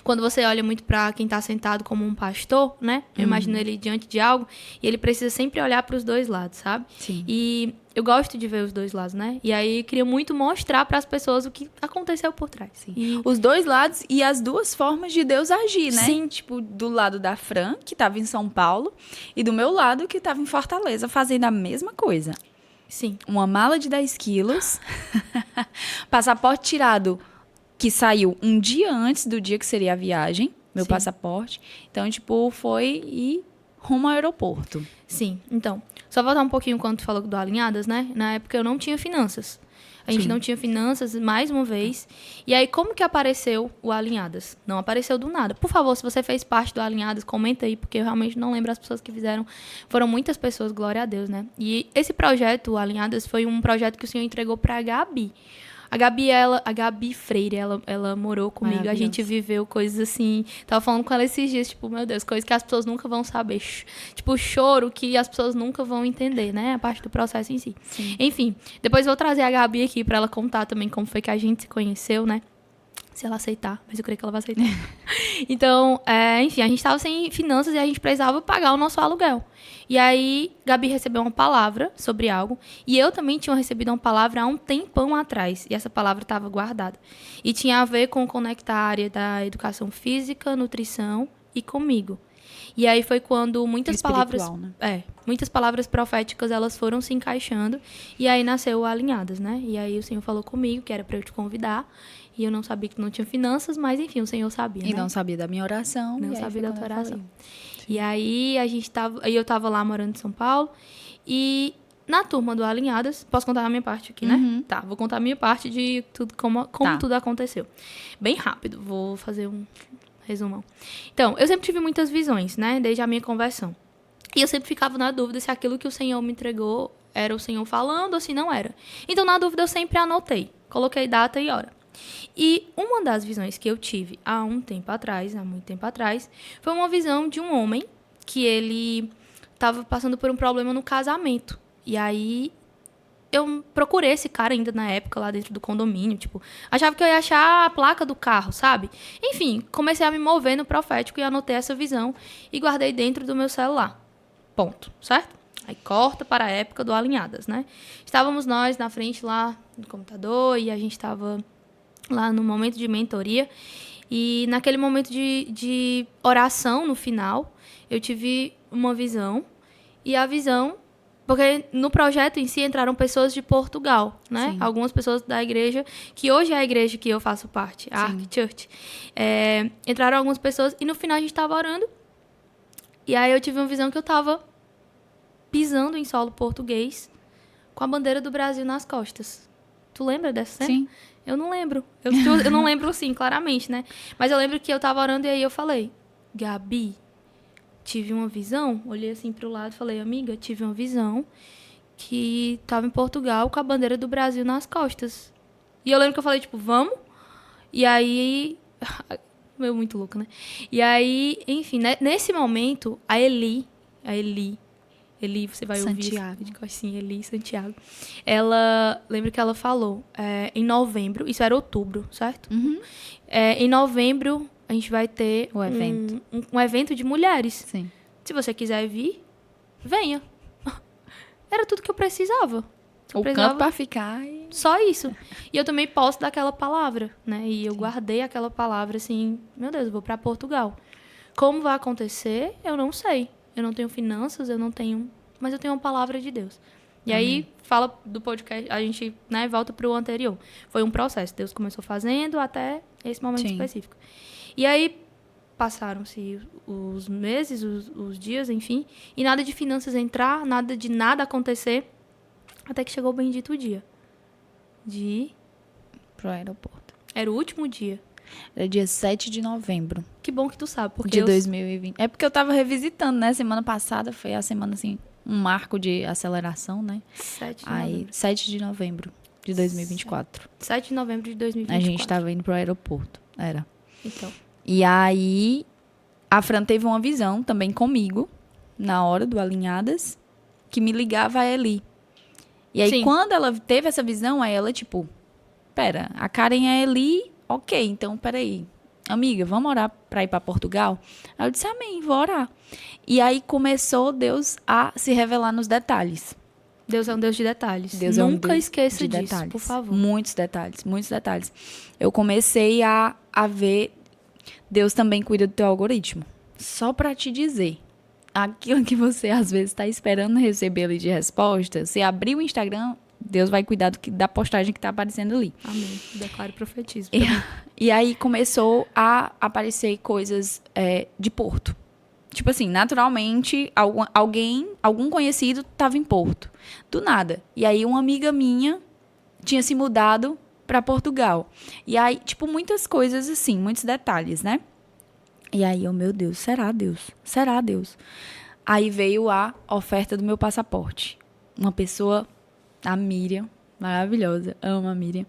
quando você olha muito para quem está sentado como um pastor, né? Eu imagino ele diante de algo. E ele precisa sempre olhar para os dois lados, sabe? Sim. E eu gosto de ver os dois lados, né? E aí eu queria muito mostrar para as pessoas o que aconteceu por trás. Sim. E... Os dois lados e as duas formas de Deus agir, né? Sim. Tipo, do lado da Fran, que estava em São Paulo, e do meu lado, que estava em Fortaleza, fazendo a mesma coisa. Sim. Uma mala de 10 quilos, passaporte tirado, que saiu um dia antes do dia que seria a viagem, meu Sim. passaporte. Então, tipo, foi ir rumo ao aeroporto. Sim. Então, só voltar um pouquinho quando tu falou do Alinhadas, né? Na época eu não tinha finanças. A gente Sim. não tinha finanças, mais uma vez. E aí, como que apareceu o Alinhadas? Não apareceu do nada. Por favor, se você fez parte do Alinhadas, comenta aí, porque eu realmente não lembro as pessoas que fizeram. Foram muitas pessoas, glória a Deus, né? E esse projeto, o Alinhadas, foi um projeto que o Senhor entregou pra Gabi. A Gabi Freire, ela morou comigo, a gente viveu coisas assim, tava falando com ela esses dias, tipo, meu Deus, coisas que as pessoas nunca vão saber, tipo, choro que as pessoas nunca vão entender, né, a parte do processo em si. Sim. Enfim, depois eu vou trazer a Gabi aqui pra ela contar também como foi que a gente se conheceu, né, Se ela aceitar, mas eu creio que ela vai aceitar. Então, enfim, a gente estava sem finanças e a gente precisava pagar o nosso aluguel. E aí, Gabi recebeu uma palavra sobre algo. E eu também tinha recebido uma palavra há um tempão atrás. E essa palavra estava guardada. E tinha a ver com conectar a área da educação física, nutrição e comigo. E aí foi quando muitas palavras, né? muitas palavras proféticas, elas foram se encaixando. E aí nasceu o Alinhadas, né? E aí o Senhor falou comigo que era para eu te convidar. E eu não sabia que não tinha finanças, mas enfim, o Senhor sabia, E né? não sabia da minha oração. Não sabia da tua oração. E aí eu tava lá morando em São Paulo. E na turma do Alinhadas, posso contar a minha parte aqui, né? Uhum. Tá, vou contar a minha parte de tudo, como tudo aconteceu. Bem rápido, vou fazer um resumão. Então, eu sempre tive muitas visões, né? Desde a minha conversão. E eu sempre ficava na dúvida se aquilo que o Senhor me entregou era o Senhor falando ou se não era. Então, na dúvida, eu sempre anotei. Coloquei data e hora. E uma das visões que eu tive há muito tempo atrás, foi uma visão de um homem que ele estava passando por um problema no casamento. E aí eu procurei esse cara ainda na época lá dentro do condomínio, tipo, achava que eu ia achar a placa do carro, sabe? Enfim, comecei a me mover no profético e anotei essa visão e guardei dentro do meu celular. Ponto, certo? Aí corta para a época do Alinhadas, né? Estávamos nós na frente lá no computador e a gente estava lá no momento de mentoria. E naquele momento de oração, no final, eu tive uma visão. E a visão... Porque no projeto em si entraram pessoas de Portugal, né? Sim. Algumas pessoas da igreja, que hoje é a igreja que eu faço parte, a Ark Church. Entraram algumas pessoas e no final a gente estava orando. E aí eu tive uma visão que eu estava pisando em solo português com a bandeira do Brasil nas costas. Tu lembra dessa cena? Sim. Eu não lembro. Eu não lembro, sim, claramente, né? Mas eu lembro que eu tava orando e aí eu falei, Gabi, tive uma visão. Olhei assim pro lado e falei, amiga, tive uma visão que tava em Portugal com a bandeira do Brasil nas costas. E eu lembro que eu falei, tipo, vamos? E aí... Meu, muito louco, né? E aí, enfim, né? Nesse momento, a Eli, você vai Santiago. ouvir isso. Assim, Eli Santiago. Ela, lembra que ela falou, em novembro, isso era outubro, certo? Uhum. Em novembro, a gente vai ter O evento. um evento de mulheres. Sim. Se você quiser vir, venha. Era tudo que eu precisava. O canto pra ficar e... Só isso. E eu tomei posse daquela palavra, né? E eu guardei aquela palavra assim, meu Deus, eu vou pra Portugal. Como vai acontecer, eu não sei. Eu não tenho finanças, eu não tenho... Mas eu tenho uma palavra de Deus. E aí, fala do podcast, a gente, né, volta pro anterior. Foi um processo. Deus começou fazendo até esse momento específico. E aí, passaram-se os meses, os dias, enfim. E nada de finanças entrar, nada de nada acontecer. Até que chegou o bendito dia. Pro aeroporto. Era o último dia. Era dia 7 de novembro. Que bom que tu sabe, porque de 2020. É porque eu tava revisitando, né? Semana passada foi a semana, assim, um marco de aceleração, né? 7 de Aí, novembro. 7 de novembro de 2024. 7 de novembro de 2024. A gente tava indo pro aeroporto. Era. Então. E aí, a Fran teve uma visão também comigo, na hora do Alinhadas, que me ligava a Eli. E aí, quando ela teve essa visão, aí ela, tipo, pera, a Karen é Eli, ok, então, peraí. Amiga, vamos orar pra ir pra Portugal? Aí eu disse, amém, vou orar. E aí começou Deus a se revelar nos detalhes. Deus é um Deus de detalhes. Deus Nunca é um Deus esqueça de disso, detalhes. por favor. Muitos detalhes, muitos detalhes. Eu comecei a ver, Deus também cuida do teu algoritmo. Só pra te dizer, aquilo que você às vezes está esperando receber ali de resposta, você abrir o Instagram, Deus vai cuidar da postagem que está aparecendo ali. Amém. Declaro e profetizo. E aí começou a aparecer coisas de Porto. Tipo assim, naturalmente, algum conhecido estava em Porto. Do nada. E aí uma amiga minha tinha se mudado para Portugal. E aí, tipo, muitas coisas assim, muitos detalhes, né? E aí eu, meu Deus, será Deus? Será Deus? Aí veio a oferta do meu passaporte. Uma pessoa, a Miriam, maravilhosa, amo a Miriam.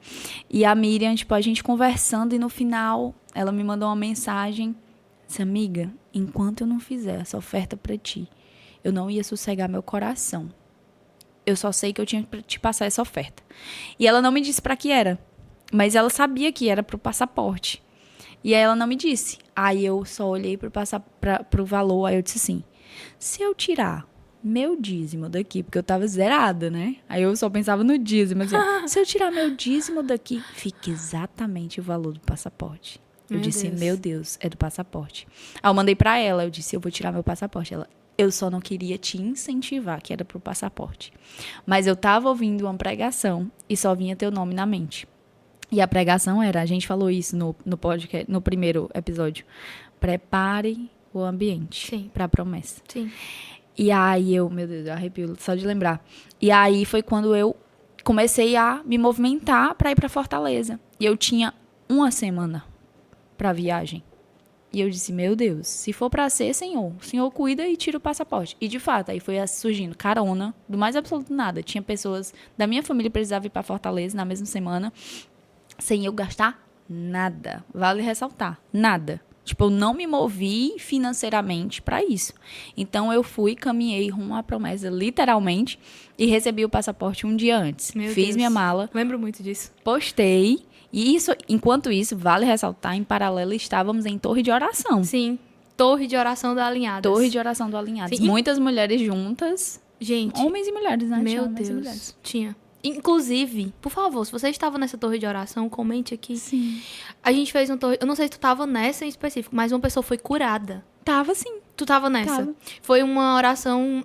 E a Miriam, tipo, a gente conversando e no final ela me mandou uma mensagem. Disse, amiga, enquanto eu não fizer essa oferta pra ti, eu não ia sossegar meu coração. Eu só sei que eu tinha que te passar essa oferta. E ela não me disse pra que era. Mas ela sabia que era pro passaporte. E aí ela não me disse. Aí eu só olhei pro valor, aí eu disse assim, se eu tirar meu dízimo daqui, porque eu tava zerada, né? Aí eu só pensava no dízimo, assim, se eu tirar meu dízimo daqui, fica exatamente o valor do passaporte. Eu disse, meu Deus, é do passaporte. Aí eu mandei pra ela, eu disse, eu vou tirar meu passaporte. Ela, eu só não queria te incentivar, que era pro passaporte. Mas eu tava ouvindo uma pregação e só vinha teu nome na mente. E a pregação era, a gente falou isso no podcast, no primeiro episódio, prepare o ambiente para a promessa. Sim. E aí meu Deus, eu arrepio só de lembrar. E aí foi quando eu comecei a me movimentar para ir para Fortaleza. E eu tinha uma semana para viagem. E eu disse, meu Deus, se for para ser, Senhor, o Senhor cuida e tira o passaporte. E de fato, aí foi surgindo carona, do mais absoluto nada. Tinha pessoas da minha família que precisavam ir para Fortaleza na mesma semana, sem eu gastar nada. Vale ressaltar, nada. Tipo, eu não me movi financeiramente para isso. Então, eu fui, caminhei rumo à promessa, literalmente, e recebi o passaporte um dia antes. Fiz minha mala. Lembro muito disso. Postei. E isso, enquanto isso, vale ressaltar, em paralelo, estávamos em torre de oração. Sim, torre de oração do Alinhadas. Torre de oração do Alinhadas. Sim. Muitas mulheres juntas. Gente. Homens e mulheres, né? Meu Deus. Tinha. Inclusive, por favor, se você estava nessa torre de oração, comente aqui. Sim. A gente fez uma torre... Eu não sei se tu estava nessa em específico, mas uma pessoa foi curada. Tava, sim. Tu tava nessa? Tava. Foi uma oração,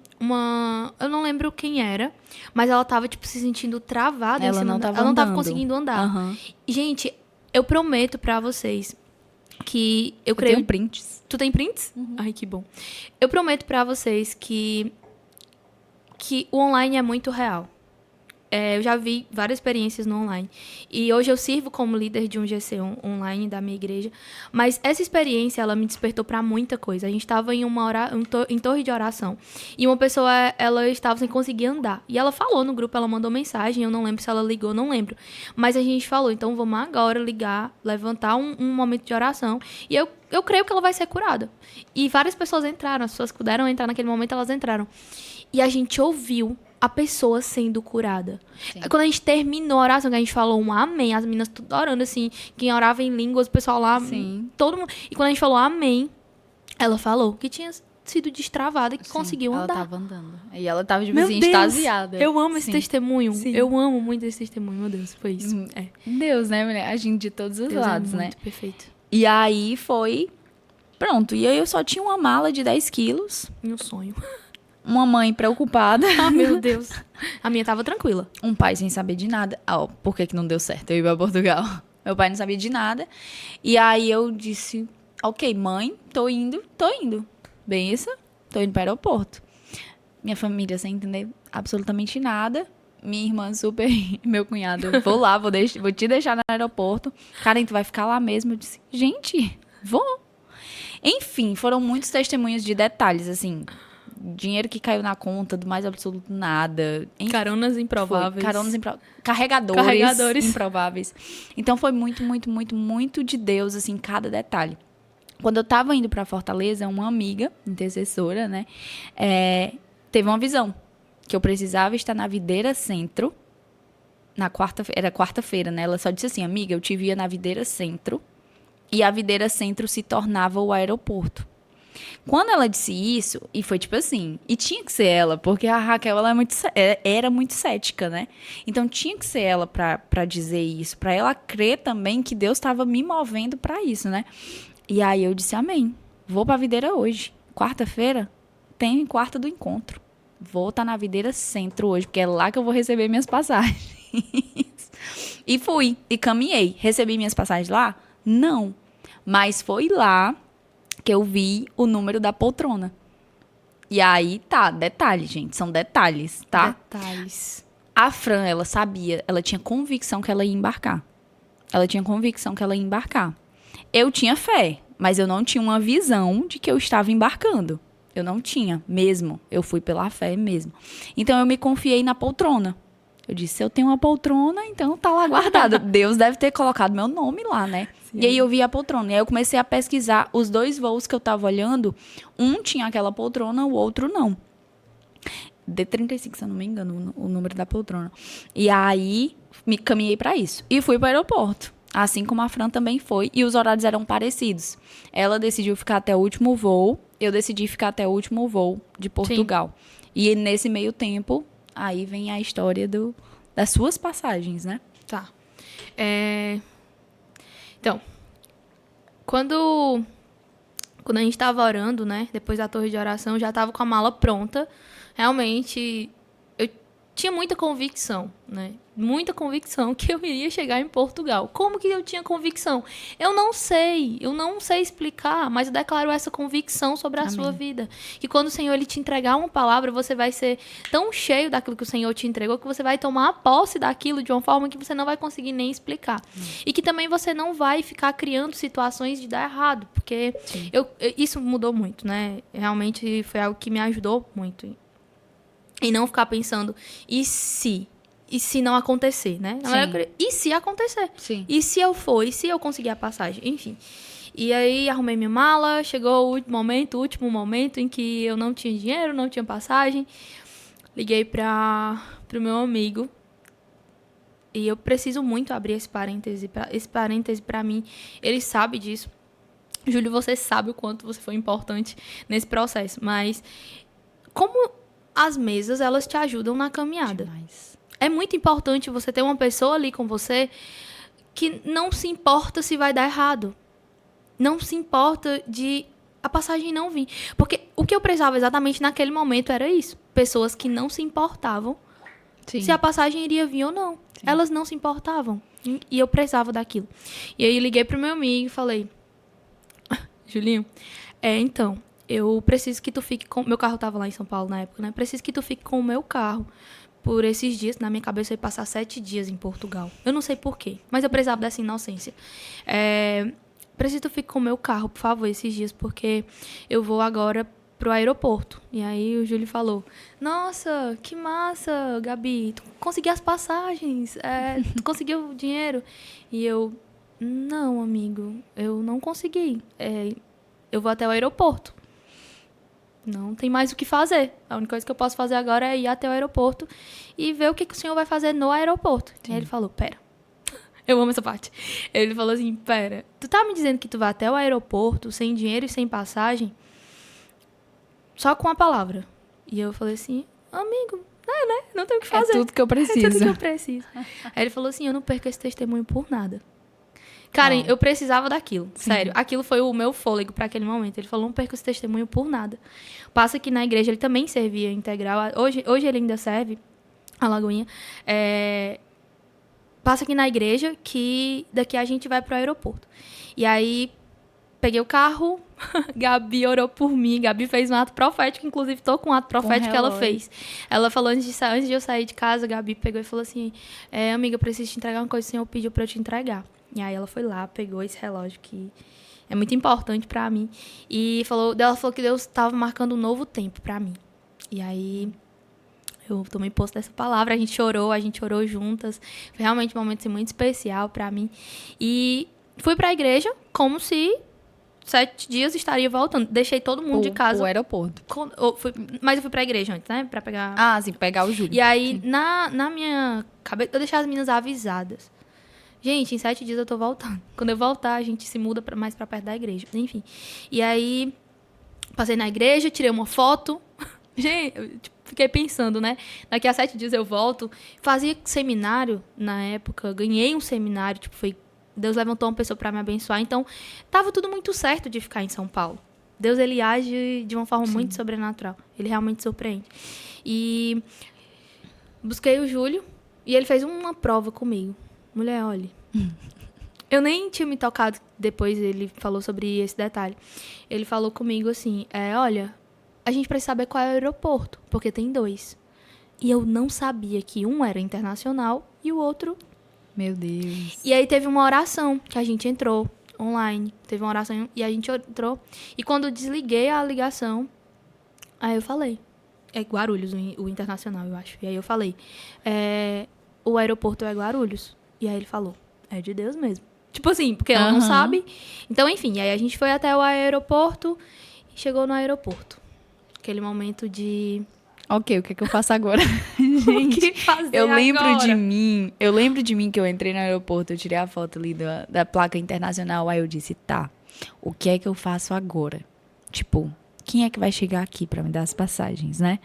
eu não lembro quem era, mas ela tava, tipo, se sentindo travada. Ela não tava Ela não tava andando. conseguindo andar. Uhum. Gente, eu prometo pra vocês que eu creio... tenho prints. Tu tem prints? Uhum. Ai, que bom. Eu prometo pra vocês que o online é muito real. Eu já vi várias experiências no online. E hoje eu sirvo como líder de um GC online da minha igreja. Mas essa experiência, ela me despertou para muita coisa. A gente estava em torre de oração. E uma pessoa, ela estava sem conseguir andar. E ela falou no grupo, ela mandou mensagem. Eu não lembro se ela ligou, não lembro. Mas a gente falou, então vamos agora ligar, levantar um momento de oração. E eu creio que ela vai ser curada. E várias pessoas entraram. As pessoas que puderam entrar naquele momento, elas entraram. E a gente ouviu a pessoa sendo curada. Sim. Quando a gente terminou a oração, que a gente falou um amém, as meninas tudo orando, assim, quem orava em línguas, o pessoal lá, sim, todo mundo. E quando a gente falou amém, ela falou que tinha sido destravada e que conseguiu andar. Ela tava andando. E ela tava, tipo assim, extasiada. Eu amo esse testemunho. Sim. Eu amo muito esse testemunho, meu Deus, foi isso. Deus, né, mulher? Agindo de todos os lados, né? Perfeito. E aí foi... Pronto. E aí eu só tinha uma mala de 10 quilos. Meu sonho. Uma mãe preocupada. Ah, meu Deus. A minha tava tranquila. Um pai sem saber de nada. Por que não deu certo eu ir pra Portugal? Meu pai não sabia de nada. E aí eu disse, ok, mãe, tô indo. Benção, tô indo pro aeroporto. Minha família sem entender absolutamente nada. Minha irmã super... Meu cunhado, vou lá, vou te deixar no aeroporto. Karen, tu vai ficar lá mesmo? Eu disse, gente, vou. Enfim, foram muitos testemunhos de detalhes, assim... Dinheiro que caiu na conta, do mais absoluto nada. Caronas improváveis. Carregadores improváveis. Então foi muito, muito, muito, muito de Deus, assim, cada detalhe. Quando eu tava indo pra Fortaleza, uma amiga, intercessora, né, teve uma visão. Que eu precisava estar na Videira Centro, era quarta-feira, né? Ela só disse assim, amiga, eu te via na Videira Centro, e a Videira Centro se tornava o aeroporto. Quando ela disse isso, e foi tipo assim, e tinha que ser ela, porque a Raquel ela era muito cética, né? Então tinha que ser ela pra dizer isso, pra ela crer também que Deus estava me movendo pra isso, né? E aí eu disse, amém, vou pra Videira hoje. Quarta-feira tem quarta do encontro. Vou estar na Videira Centro hoje, porque é lá que eu vou receber minhas passagens. E fui, e caminhei. Recebi minhas passagens lá? Não. Mas foi lá que eu vi o número da poltrona. E aí, tá, detalhe, gente, são detalhes, tá? Detalhes. A Fran, ela sabia, ela tinha convicção que ela ia embarcar. Eu tinha fé, mas eu não tinha uma visão de que eu estava embarcando. Eu não tinha, mesmo. Eu fui pela fé mesmo. Então, eu me confiei na poltrona. Eu disse, se eu tenho uma poltrona, então tá lá guardada. Deus deve ter colocado meu nome lá, né? Sim. E aí eu vi a poltrona. E aí eu comecei a pesquisar os 2 voos que eu tava olhando. Um tinha aquela poltrona, o outro não. D35, se eu não me engano, o número da poltrona. E aí me caminhei para isso. E fui para o aeroporto. Assim como a Fran também foi. E os horários eram parecidos. Ela decidiu ficar até o último voo. Eu decidi ficar até o último voo de Portugal. Sim. E nesse meio tempo, aí vem a história das suas passagens, né? Tá. Então, quando a gente estava orando, né? Depois da torre de oração, eu já estava com a mala pronta. Realmente, eu tinha muita convicção, né? Muita convicção que eu iria chegar em Portugal. Como que eu tinha convicção? Eu não sei explicar, mas eu declaro essa convicção sobre a sua vida. Que quando o Senhor ele te entregar uma palavra, você vai ser tão cheio daquilo que o Senhor te entregou, que você vai tomar a posse daquilo de uma forma que você não vai conseguir nem explicar. E que também você não vai ficar criando situações de dar errado, porque isso mudou muito, né? Realmente foi algo que me ajudou muito. E não ficar pensando, e se não acontecer, né? Na verdade, e se acontecer? Sim. E se eu for? E se eu conseguir a passagem? Enfim. E aí, arrumei minha mala. Chegou o último momento em que eu não tinha dinheiro, não tinha passagem. Liguei pro meu amigo. E eu preciso muito abrir esse parêntese. Esse parêntese, pra mim, ele sabe disso. Júlio, você sabe o quanto você foi importante nesse processo. Mas, como as mesas, elas te ajudam na caminhada. Demais. É muito importante você ter uma pessoa ali com você que não se importa se vai dar errado. Não se importa de a passagem não vir. Porque o que eu precisava exatamente naquele momento era isso. Pessoas que não se importavam se a passagem iria vir ou não. Sim. Elas não se importavam. E eu precisava daquilo. E aí liguei pro meu amigo e falei... Julinho, então... Eu preciso que tu fique com... Meu carro tava lá em São Paulo na época, né? Preciso que tu fique com o meu carro por esses dias. Na minha cabeça eu ia passar 7 dias em Portugal. Eu não sei porquê, mas eu precisava dessa inocência. Preciso que tu fique com o meu carro, por favor, esses dias, porque eu vou agora pro aeroporto. E aí o Júlio falou, nossa, que massa, Gabi, tu conseguiu as passagens, tu conseguiu o dinheiro. E eu, não, amigo, eu não consegui. Eu vou até o aeroporto. Não tem mais o que fazer. A única coisa que eu posso fazer agora é ir até o aeroporto e ver o que o senhor vai fazer no aeroporto. Sim. Aí ele falou, pera. Eu amo essa parte. Ele falou assim, pera, tu tá me dizendo que tu vai até o aeroporto sem dinheiro e sem passagem? Só com a palavra. E eu falei assim, amigo, né? Não tem o que fazer. É tudo que eu preciso. É tudo que eu preciso. Aí ele falou assim, eu não perco esse testemunho por nada. Karen, eu precisava daquilo. Sim. Sério. Aquilo foi o meu fôlego para aquele momento. Ele falou, não perca esse testemunho por nada. Passa que na igreja ele também servia integral. Hoje ele ainda serve, a Lagoinha. Passa aqui na igreja que daqui a gente vai pro aeroporto. E aí, peguei o carro, Gabi orou por mim. Gabi fez um ato profético, inclusive tô com um ato profético que ela fez. Ela falou, antes de eu sair de casa, Gabi pegou e falou assim, amiga, eu preciso te entregar uma coisa que o Senhor pediu para eu te entregar. E aí ela foi lá, pegou esse relógio que é muito importante pra mim. E ela falou que Deus estava marcando um novo tempo pra mim. E aí eu tomei posse dessa palavra, a gente orou juntas. Foi realmente um momento assim, muito especial pra mim. E fui pra igreja como se 7 dias estaria voltando. Deixei todo mundo de casa. O aeroporto. Mas eu fui pra igreja antes, né? Pra pegar... Ah, sim, pegar o Júlio. E aí, na minha cabeça, eu deixei as meninas avisadas. Gente, em 7 dias eu tô voltando. Quando eu voltar, a gente se muda mais pra perto da igreja. Enfim. E aí, passei na igreja, tirei uma foto. Gente, eu fiquei pensando, né? Daqui a 7 dias eu volto. Fazia seminário na época. Ganhei um seminário. Deus levantou uma pessoa pra me abençoar. Então, tava tudo muito certo de ficar em São Paulo. Deus, ele age de uma forma muito sobrenatural. Ele realmente surpreende. E busquei o Júlio. E ele fez uma prova comigo. Mulher, olha, eu nem tinha me tocado, depois ele falou sobre esse detalhe. Ele falou comigo assim, olha, a gente precisa saber qual é o aeroporto, porque tem 2. E eu não sabia que um era internacional e o outro... Meu Deus. E aí teve uma oração que a gente entrou online, teve uma oração e a gente entrou. E quando eu desliguei a ligação, aí eu falei, é Guarulhos o internacional, eu acho. E aí eu falei, o aeroporto é Guarulhos. E aí ele falou, é de Deus mesmo. Tipo assim, porque ela não sabe. Então, enfim, aí a gente foi até o aeroporto e chegou no aeroporto. Aquele momento de Ok, o que é que eu faço agora? O que fazer Eu lembro agora? eu lembro de mim que eu entrei no aeroporto, eu tirei a foto ali da placa internacional, aí eu disse, tá, o que é que eu faço agora? Tipo, quem é que vai chegar aqui pra me dar as passagens, né?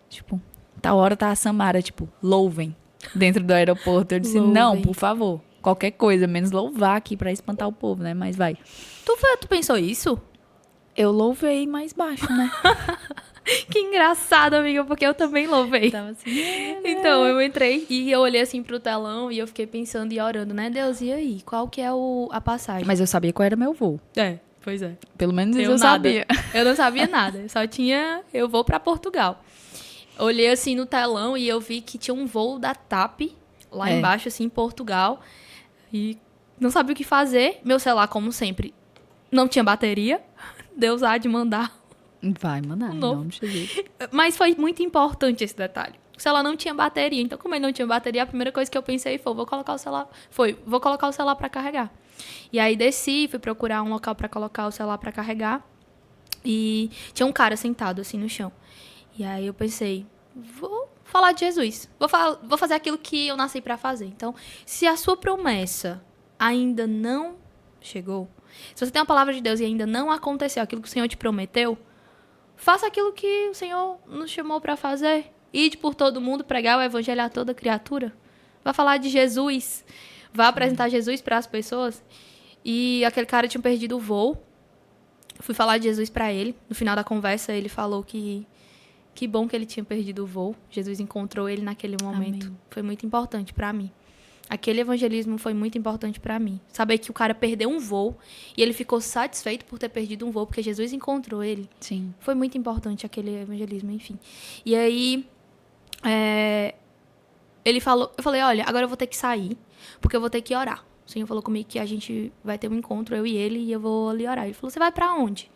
Tipo, tal hora tá a Samara, tipo, louvem dentro do aeroporto. Eu disse, não, Louvem. por favor, qualquer coisa, menos louvar aqui pra espantar o povo, né? Mas vai. Tu pensou isso? Eu louvei mais baixo, né? Que engraçado, amiga, porque eu também louvei. Tava assim, Então, eu entrei e eu olhei assim pro telão e eu fiquei pensando e orando, né? Deus, e aí? Qual que é a passagem? mas eu sabia qual era meu voo. É, pois é. Pelo menos isso Eu eu nada. sabia. Eu não sabia nada. Eu só tinha. Eu vou pra Portugal. Olhei assim no telão e eu vi que tinha um voo da TAP lá É. embaixo, assim, em Portugal. E não sabia o que fazer. Meu celular, como sempre, não tinha bateria. Deus há de mandar. Vai mandar, em novo. nome de Jesus. Mas foi muito importante esse detalhe. O celular não tinha bateria. Então, como ele não tinha bateria, a primeira coisa que eu pensei foi, vou colocar o celular pra carregar. E aí desci, fui procurar um local pra colocar o celular pra carregar. E tinha um cara sentado assim no chão. E aí eu pensei, vou falar de Jesus. Vou fazer aquilo que eu nasci pra fazer. Então, se a sua promessa ainda não chegou, se você tem uma palavra de Deus e ainda não aconteceu aquilo que o Senhor te prometeu, faça aquilo que o Senhor nos chamou pra fazer. Ide por todo mundo, pregar o evangelho a toda criatura. Vá falar de Jesus. Vá apresentar Jesus para as pessoas. E aquele cara tinha perdido o voo. Fui falar de Jesus pra ele. No final da conversa, ele falou que bom que ele tinha perdido o voo. Jesus encontrou ele naquele momento. Amém. Foi muito importante pra mim. Aquele evangelismo foi muito importante pra mim. Saber que o cara perdeu um voo e ele ficou satisfeito por ter perdido um voo porque Jesus encontrou ele. Sim. Foi muito importante aquele evangelismo, enfim. E aí, ele falou, eu falei, olha, agora eu vou ter que sair, porque eu vou ter que orar. O Senhor falou comigo que a gente vai ter um encontro, eu e ele vou ali orar. Ele falou, você vai pra onde?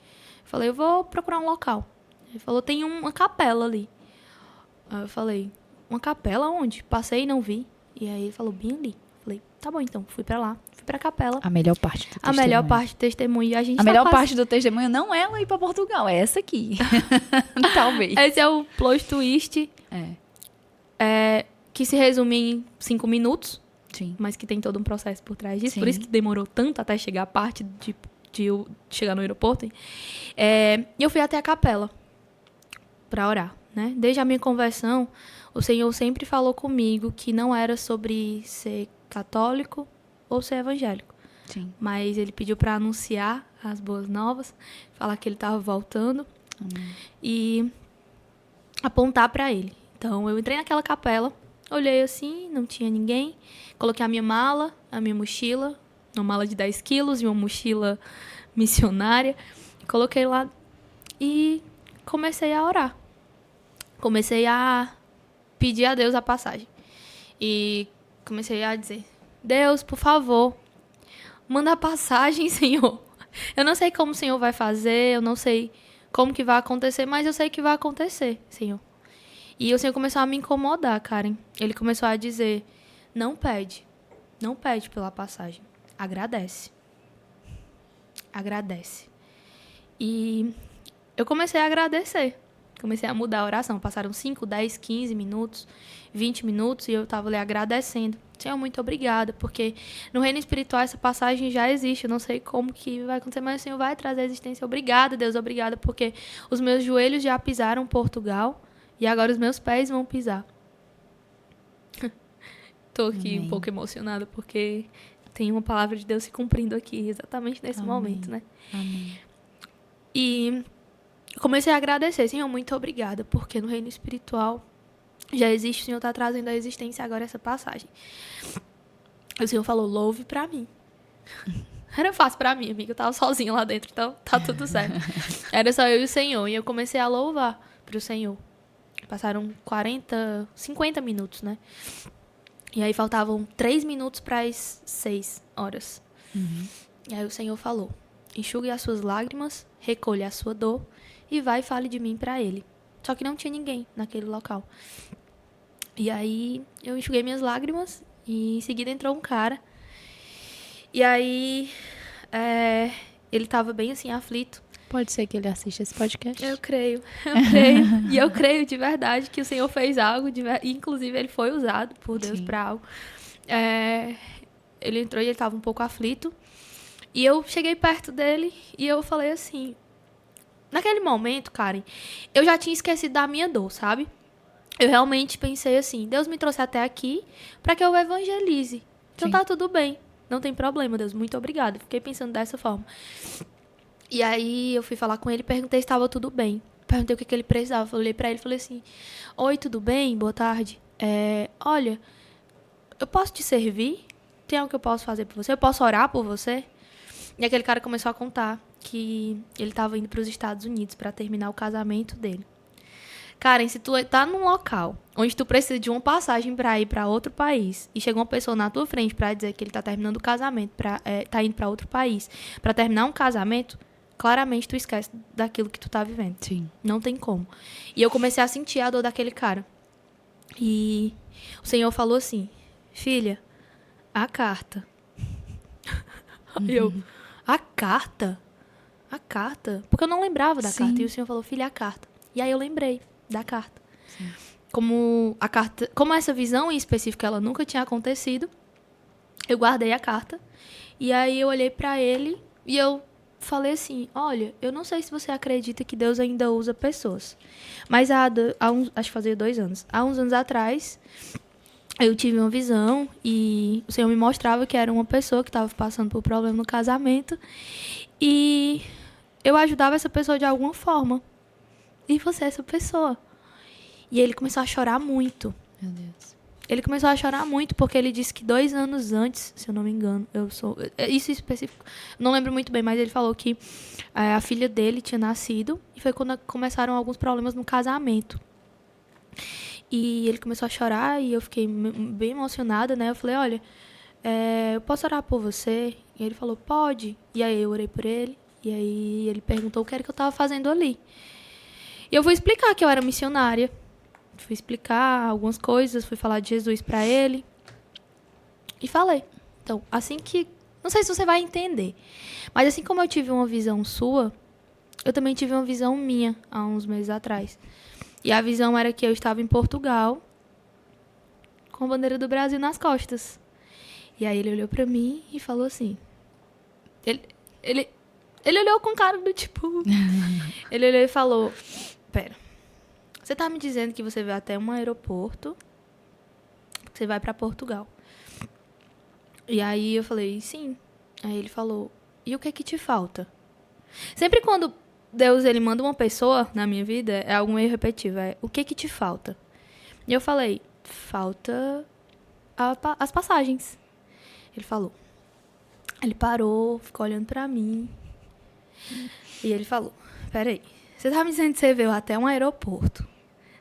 Eu falei, eu vou procurar um local. Ele falou, tem uma capela ali. Aí eu falei, uma capela onde? Passei e não vi. E aí ele falou, bem ali. Eu falei, tá bom então, fui pra lá, fui pra capela. A melhor parte do A testemunho. melhor parte do testemunho. E a gente A tá melhor quase- parte do testemunho não é ela ir pra Portugal, é essa aqui. Talvez. Esse é o plot twist, É, que se resume em 5 minutos. sim. Mas que tem todo um processo por trás disso. Sim. Por isso que demorou tanto até chegar a parte de eu chegar no aeroporto. E eu fui até a capela para orar, né? Desde a minha conversão, o Senhor sempre falou comigo que não era sobre ser católico ou ser evangélico. Sim. Mas ele pediu para anunciar as boas novas, falar que ele estava voltando e apontar para ele. Então, eu entrei naquela capela, olhei assim, não tinha ninguém. Coloquei a minha mala, a minha mochila, uma mala de 10 quilos e uma mochila missionária. Coloquei lá e comecei a orar. Comecei a pedir a Deus a passagem. E comecei a dizer, Deus, por favor, manda a passagem, Senhor. Eu não sei como o Senhor vai fazer, eu não sei como que vai acontecer, mas eu sei que vai acontecer, Senhor. E o Senhor começou a me incomodar, Karen. Ele começou a dizer, não pede pela passagem, agradece. Agradece. E eu comecei a agradecer. Comecei a mudar a oração. Passaram 5, 10, 15 minutos, 20 minutos e eu estava ali agradecendo. Senhor, muito obrigada, porque no reino espiritual essa passagem já existe. Eu não sei como que vai acontecer, mas o Senhor vai trazer a existência. Obrigada, Deus, obrigada, porque os meus joelhos já pisaram Portugal e agora os meus pés vão pisar. Tô aqui Amém. um pouco emocionada, porque tem uma palavra de Deus se cumprindo aqui, exatamente nesse Amém. momento, né? Amém. E comecei a agradecer, Senhor, muito obrigada, porque no reino espiritual já existe, o Senhor está trazendo à existência agora essa passagem. O Senhor falou, louve pra mim. Era fácil pra mim, amiga, eu tava sozinha lá dentro, então tá tudo certo. Era só eu e o Senhor, e eu comecei a louvar pro Senhor. Passaram 50 minutos, né? E aí faltavam 3 minutos para as 6 horas. E aí o Senhor falou, enxugue as suas lágrimas, recolha a sua dor e vai e fale de mim para ele. Só que não tinha ninguém naquele local. E aí eu enxuguei minhas lágrimas e em seguida entrou um cara. E aí ele tava bem assim, aflito. Pode ser que ele assista esse podcast. Eu creio. E eu creio de verdade que o Senhor fez algo, inclusive ele foi usado por Deus para algo. Ele entrou e ele estava um pouco aflito. E eu cheguei perto dele e eu falei assim... Naquele momento, Karen, eu já tinha esquecido da minha dor, sabe? Eu realmente pensei assim, Deus me trouxe até aqui para que eu evangelize. Então tá tudo bem, não tem problema, Deus, muito obrigada. Fiquei pensando dessa forma. E aí eu fui falar com ele, perguntei se estava tudo bem. Perguntei o que ele precisava. Falei pra ele, falei assim, oi, tudo bem? Boa tarde. Olha, eu posso te servir? Tem algo que eu posso fazer por você? Eu posso orar por você? E aquele cara começou a contar que ele estava indo para os Estados Unidos para terminar o casamento dele. Karen, se tu tá num local onde tu precisa de uma passagem para ir para outro país e chega uma pessoa na tua frente para dizer que ele tá terminando o casamento, tá indo para outro país para terminar um casamento, claramente tu esquece daquilo que tu tá vivendo. Sim. Não tem como. E eu comecei a sentir a dor daquele cara. E o Senhor falou assim, filha, a carta. Eu, a carta? A carta? Porque eu não lembrava da carta. E o Senhor falou, filha, a carta. E aí eu lembrei da carta. Sim. Como essa visão em específico ela nunca tinha acontecido, eu guardei a carta. E aí eu olhei pra ele e eu falei assim, olha, eu não sei se você acredita que Deus ainda usa pessoas. Mas acho que fazia 2 anos. Há uns anos atrás, eu tive uma visão e o Senhor me mostrava que era uma pessoa que estava passando por problema no casamento. E eu ajudava essa pessoa de alguma forma. E você é essa pessoa. E ele começou a chorar muito. Meu Deus. Ele começou a chorar muito porque ele disse que 2 anos antes, se eu não me engano, isso em específico, não lembro muito bem, mas ele falou que a filha dele tinha nascido e foi quando começaram alguns problemas no casamento. E ele começou a chorar e eu fiquei bem emocionada, né? Eu falei, olha, eu posso orar por você? E ele falou, pode. E aí eu orei por ele. E aí ele perguntou o que era que eu estava fazendo ali. E eu fui explicar que eu era missionária. Fui explicar algumas coisas, fui falar de Jesus pra ele. E falei. Então, assim que... Não sei se você vai entender. Mas assim como eu tive uma visão sua, eu também tive uma visão minha há uns meses atrás. E a visão era que eu estava em Portugal com a bandeira do Brasil nas costas. E aí ele olhou pra mim e falou assim... Ele olhou com cara do tipo... Ele olhou e falou... Pera, você tá me dizendo que você vai até um aeroporto, que você vai pra Portugal. E aí eu falei, sim. Aí ele falou, e o que é que te falta? Sempre quando Deus ele manda uma pessoa na minha vida, é algo meio repetitivo, o que é que te falta? E eu falei, falta as passagens. Ele falou. Ele parou, ficou olhando pra mim. E ele falou, peraí. Você tá me dizendo que você veio até um aeroporto,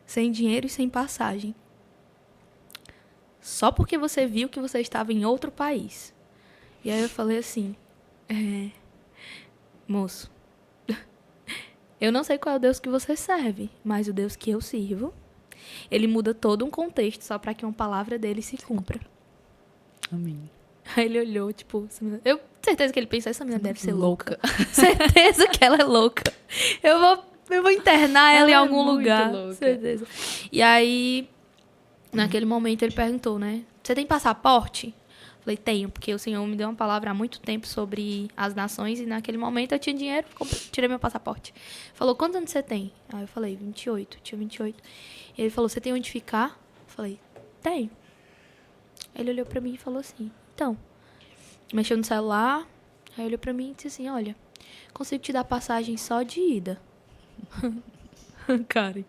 sem dinheiro e sem passagem, só porque você viu que você estava em outro país. E aí eu falei assim, moço, eu não sei qual é o Deus que você serve, mas o Deus que eu sirvo, ele muda todo um contexto só para que uma palavra dele se cumpra. Amém. Aí ele olhou, tipo, eu certeza que ele pensou, essa menina deve ser louca. Certeza que ela é louca. Eu vou internar ela em algum lugar. Louca. Certeza. E aí, naquele momento, ele perguntou, né? Você tem passaporte? Falei, tenho, porque o Senhor me deu uma palavra há muito tempo sobre as nações e naquele momento eu tinha dinheiro, tirei meu passaporte. Falou, quantos anos você tem? Aí eu falei, 28, tinha 28. E ele falou, você tem onde ficar? Eu falei, tenho. Ele olhou pra mim e falou assim, então, mexeu no celular, aí olhou pra mim e disse assim, olha, consigo te dar passagem só de ida. Karen,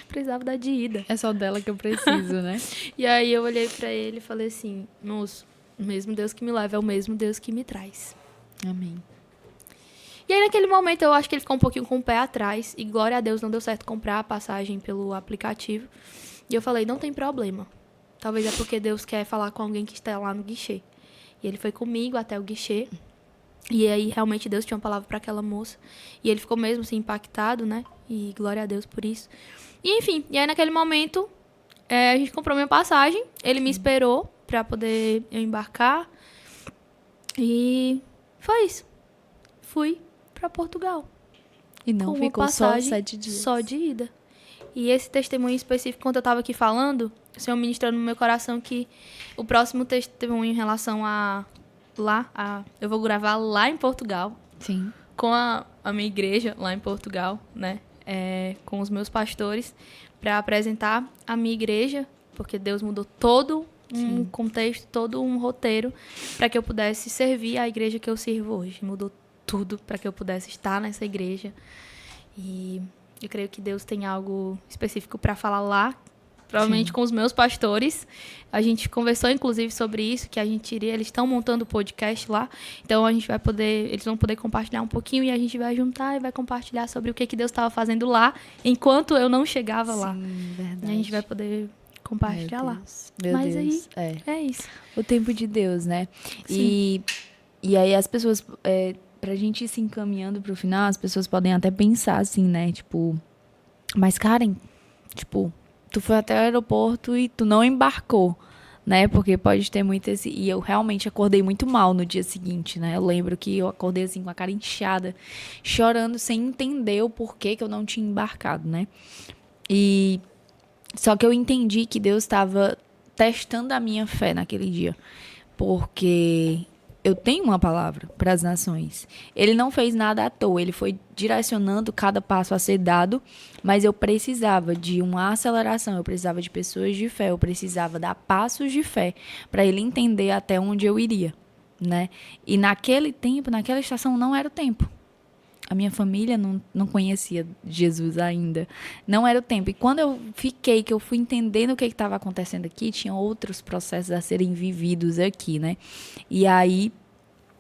precisava dar de ida. É só dela que eu preciso, né? E aí eu olhei pra ele e falei assim, moço, o mesmo Deus que me leva é o mesmo Deus que me traz. Amém. E aí naquele momento eu acho que ele ficou um pouquinho com o pé atrás e glória a Deus não deu certo comprar a passagem pelo aplicativo. E eu falei, não tem problema. Talvez é porque Deus quer falar com alguém que está lá no guichê. E ele foi comigo até o guichê. E aí, realmente, Deus tinha uma palavra para aquela moça. E ele ficou mesmo assim, impactado, né? E glória a Deus por isso. E, enfim, e aí naquele momento, a gente comprou minha passagem. Ele me esperou para poder eu embarcar. E foi isso. Fui para Portugal. E não com uma ficou só passagem 7 dias. só de ida. E esse testemunho específico, quando eu estava aqui falando, o Senhor ministrando no meu coração que o próximo testemunho em relação eu vou gravar lá em Portugal, Sim. com a minha igreja lá em Portugal, né? Com os meus pastores, para apresentar a minha igreja, porque Deus mudou todo um contexto, todo um roteiro para que eu pudesse servir a igreja que eu sirvo hoje. Mudou tudo para que eu pudesse estar nessa igreja. E eu creio que Deus tem algo específico para falar lá, provavelmente com os meus pastores. A gente conversou, inclusive, sobre isso, que a gente iria... Eles estão montando o podcast lá, então a gente vai poder... Eles vão poder compartilhar um pouquinho e a gente vai juntar e vai compartilhar sobre o que Deus estava fazendo lá, enquanto eu não chegava lá. Verdade. E a gente vai poder compartilhar lá. Meu Mas Deus. aí, é isso. O tempo de Deus, né? Sim. E aí as pessoas... pra gente ir se encaminhando pro final, as pessoas podem até pensar assim, né? Tipo... Mas, Karen, tipo... Tu foi até o aeroporto e tu não embarcou, né? Porque pode ter muito esse... E eu realmente acordei muito mal no dia seguinte, né? Eu lembro que eu acordei assim com a cara inchada, chorando sem entender o porquê que eu não tinha embarcado, né? E... Só que eu entendi que Deus estava testando a minha fé naquele dia. Porque eu tenho uma palavra para as nações. Ele não fez nada à toa, ele foi direcionando cada passo a ser dado, mas eu precisava de uma aceleração, eu precisava de pessoas de fé, eu precisava dar passos de fé para ele entender até onde eu iria, né? E naquele tempo, naquela estação, não era o tempo. A minha família não conhecia Jesus ainda. Não era o tempo. E quando eu fiquei, que eu fui entendendo o que estava acontecendo aqui, tinha outros processos a serem vividos aqui, né? E aí,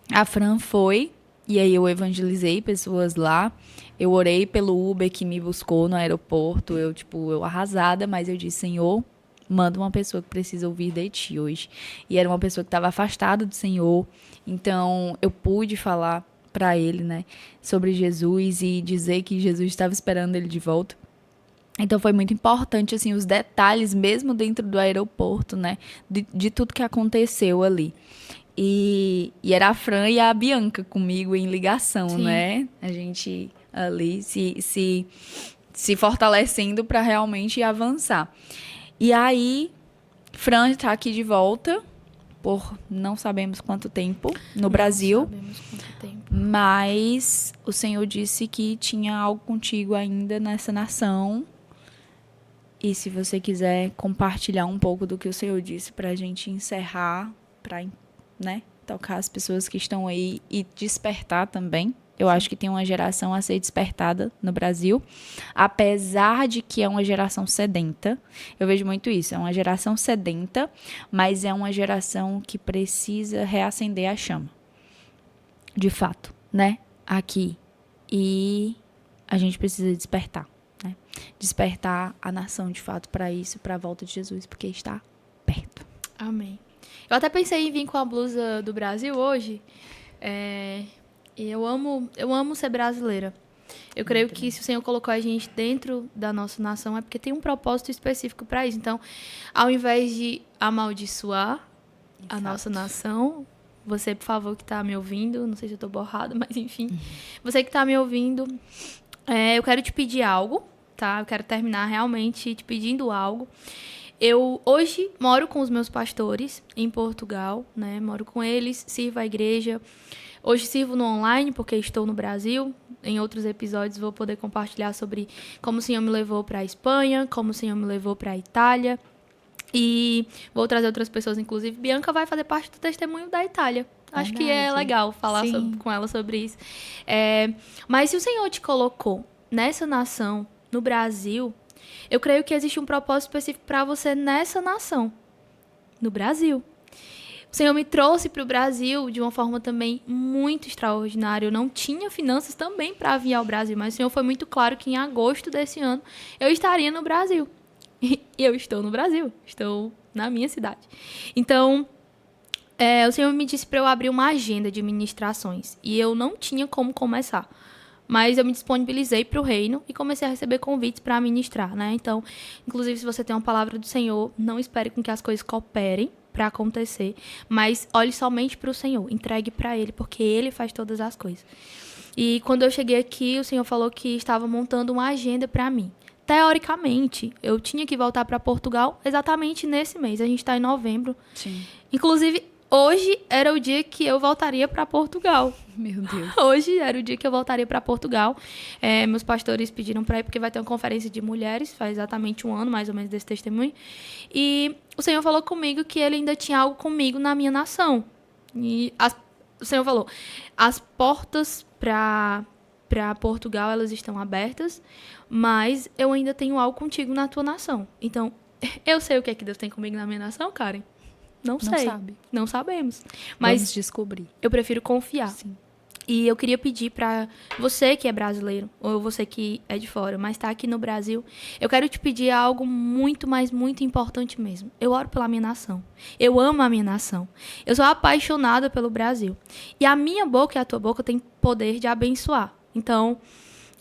a Fran foi, e aí eu evangelizei pessoas lá. Eu orei pelo Uber que me buscou no aeroporto. Eu arrasada, mas eu disse, Senhor, manda uma pessoa que precisa ouvir de ti hoje. E era uma pessoa que estava afastada do Senhor. Então, eu pude falar para ele, né, sobre Jesus e dizer que Jesus estava esperando ele de volta. Então foi muito importante, assim, os detalhes, mesmo dentro do aeroporto, né, de tudo que aconteceu ali. E era a Fran e a Bianca comigo em ligação, Sim. né, a gente ali se fortalecendo para realmente avançar. E aí, Fran está aqui de volta, por não sabemos quanto tempo, no Brasil. Não sabemos quanto tempo. Mas o Senhor disse que tinha algo contigo ainda nessa nação. E se você quiser compartilhar um pouco do que o Senhor disse pra gente encerrar, pra, né, tocar as pessoas que estão aí e despertar também. Eu acho que tem uma geração a ser despertada no Brasil, apesar de que é uma geração sedenta. Eu vejo muito isso, é uma geração sedenta, mas é uma geração que precisa reacender a chama. De fato, né? Aqui. E a gente precisa despertar, né? Despertar a nação, de fato, para isso, para a volta de Jesus, porque está perto. Amém. Eu até pensei em vir com a blusa do Brasil hoje. E eu amo ser brasileira. Eu creio que se o Senhor colocou a gente dentro da nossa nação é porque tem um propósito específico para isso. Então, ao invés de amaldiçoar a nossa nação, você, por favor, que está me ouvindo, não sei se eu estou borrada, mas enfim, você que está me ouvindo, eu quero te pedir algo, tá? Eu quero terminar realmente te pedindo algo. Eu hoje moro com os meus pastores em Portugal, né? Moro com eles, sirvo a igreja. Hoje sirvo no online porque estou no Brasil. Em outros episódios vou poder compartilhar sobre como o Senhor me levou para a Espanha, como o Senhor me levou para a Itália. E vou trazer outras pessoas, inclusive Bianca vai fazer parte do testemunho da Itália. Acho que é legal falar com ela sobre isso. Mas se o Senhor te colocou nessa nação, no Brasil, eu creio que existe um propósito específico para você nessa nação, no Brasil. O Senhor me trouxe para o Brasil de uma forma também muito extraordinária. Eu não tinha finanças também para vir ao Brasil, mas o Senhor foi muito claro que em agosto desse ano eu estaria no Brasil. E eu estou no Brasil, estou na minha cidade. Então, o Senhor me disse para eu abrir uma agenda de ministrações. E eu não tinha como começar. Mas eu me disponibilizei para o reino e comecei a receber convites para ministrar, né? Então, inclusive, se você tem uma palavra do Senhor, não espere com que as coisas cooperem para acontecer, mas olhe somente para o Senhor, entregue para Ele, porque Ele faz todas as coisas. E quando eu cheguei aqui, o Senhor falou que estava montando uma agenda para mim. Teoricamente, eu tinha que voltar para Portugal exatamente nesse mês. A gente está em novembro. Sim. Inclusive, hoje era o dia que eu voltaria para Portugal. Meu Deus. Hoje era o dia que eu voltaria para Portugal. Meus pastores pediram para ir porque vai ter uma conferência de mulheres. Faz exatamente um ano, mais ou menos, desse testemunho. E o Senhor falou comigo que ele ainda tinha algo comigo na minha nação. E o Senhor falou, as portas para Portugal, elas estão abertas, mas eu ainda tenho algo contigo na tua nação. Então, eu sei o que é que Deus tem comigo na minha nação, Karen? Não sei. sabe. Não sabemos. Mas Vamos descobrir. eu prefiro confiar. Sim. E eu queria pedir para você que é brasileiro, ou você que é de fora, mas está aqui no Brasil, eu quero te pedir algo muito, mas muito importante mesmo. Eu oro pela minha nação. Eu amo a minha nação. Eu sou apaixonada pelo Brasil. E a minha boca e a tua boca têm poder de abençoar. Então,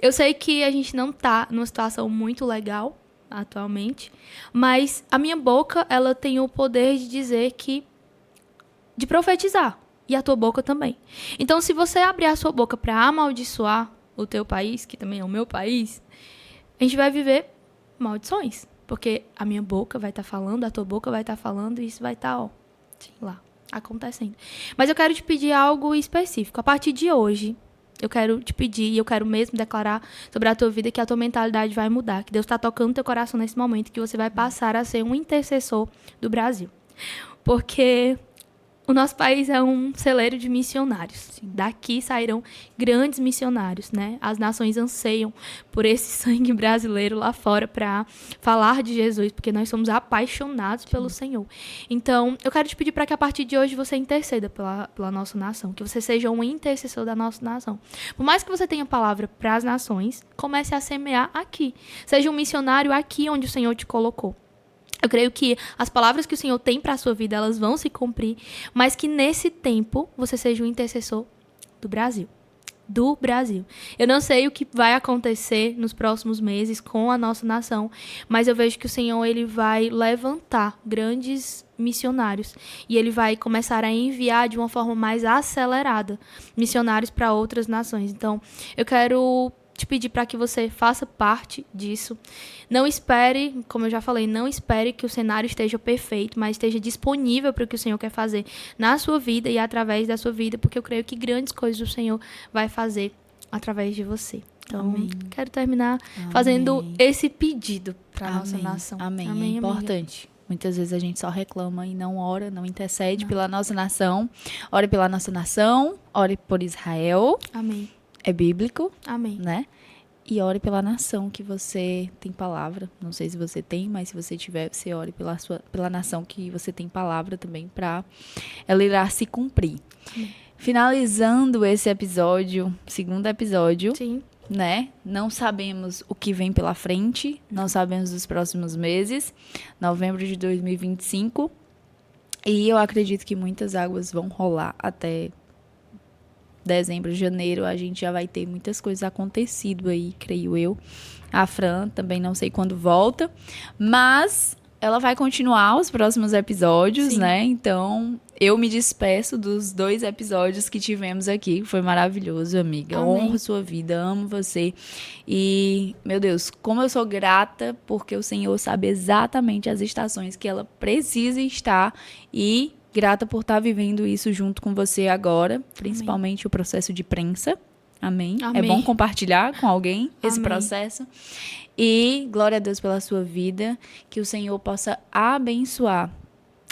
eu sei que a gente não está numa situação muito legal atualmente, mas a minha boca, ela tem o poder de dizer de profetizar. E a tua boca também. Então, se você abrir a sua boca para amaldiçoar o teu país, que também é o meu país, a gente vai viver maldições. Porque a minha boca vai estar falando, a tua boca vai estar falando, e isso vai estar, lá, acontecendo. Mas eu quero te pedir algo específico. A partir de hoje, eu quero te pedir, e eu quero mesmo declarar sobre a tua vida que a tua mentalidade vai mudar. Que Deus está tocando teu coração nesse momento, que você vai passar a ser um intercessor do Brasil. Porque o nosso país é um celeiro de missionários. Sim. Daqui sairão grandes missionários, né? As nações anseiam por esse sangue brasileiro lá fora para falar de Jesus, porque nós somos apaixonados pelo Senhor. Então, eu quero te pedir para que a partir de hoje você interceda pela nossa nação, que você seja um intercessor da nossa nação. Por mais que você tenha palavra para as nações, comece a semear aqui. Seja um missionário aqui onde o Senhor te colocou. Eu creio que as palavras que o Senhor tem para a sua vida, elas vão se cumprir, mas que nesse tempo você seja um intercessor do Brasil. Do Brasil. Eu não sei o que vai acontecer nos próximos meses com a nossa nação, mas eu vejo que o Senhor ele vai levantar grandes missionários e ele vai começar a enviar de uma forma mais acelerada missionários para outras nações. Então, eu quero te pedir para que você faça parte disso. Não espere, como eu já falei, não espere que o cenário esteja perfeito, mas esteja disponível para o que o Senhor quer fazer na sua vida e através da sua vida, porque eu creio que grandes coisas o Senhor vai fazer através de você. Então, Amém. Quero terminar Amém. Fazendo esse pedido para a nossa Amém. nação. Amém. Amém, é importante. Muitas vezes a gente só reclama e não ora, não intercede pela nossa nação. Ore pela nossa nação, ore por Israel. Amém. É bíblico, Amém. né? E ore pela nação que você tem palavra. Não sei se você tem, mas se você tiver, você ore pela nação que você tem palavra também para ela irá se cumprir. Finalizando esse episódio, segundo episódio, Sim. né? Não sabemos o que vem pela frente, não sabemos dos próximos meses, novembro de 2025. E eu acredito que muitas águas vão rolar até dezembro, janeiro, a gente já vai ter muitas coisas acontecido aí, creio eu. A Fran também não sei quando volta, mas ela vai continuar os próximos episódios, Sim. né? Então, eu me despeço dos 2 episódios que tivemos aqui. Foi maravilhoso, amiga. Amém. Honro sua vida, amo você. E, meu Deus, como eu sou grata, porque o Senhor sabe exatamente as estações que ela precisa estar e grata por estar vivendo isso junto com você agora, principalmente Amém. O processo de prensa. Amém. Amém. É bom compartilhar com alguém esse Amém. processo. E glória a Deus pela sua vida, que o Senhor possa abençoar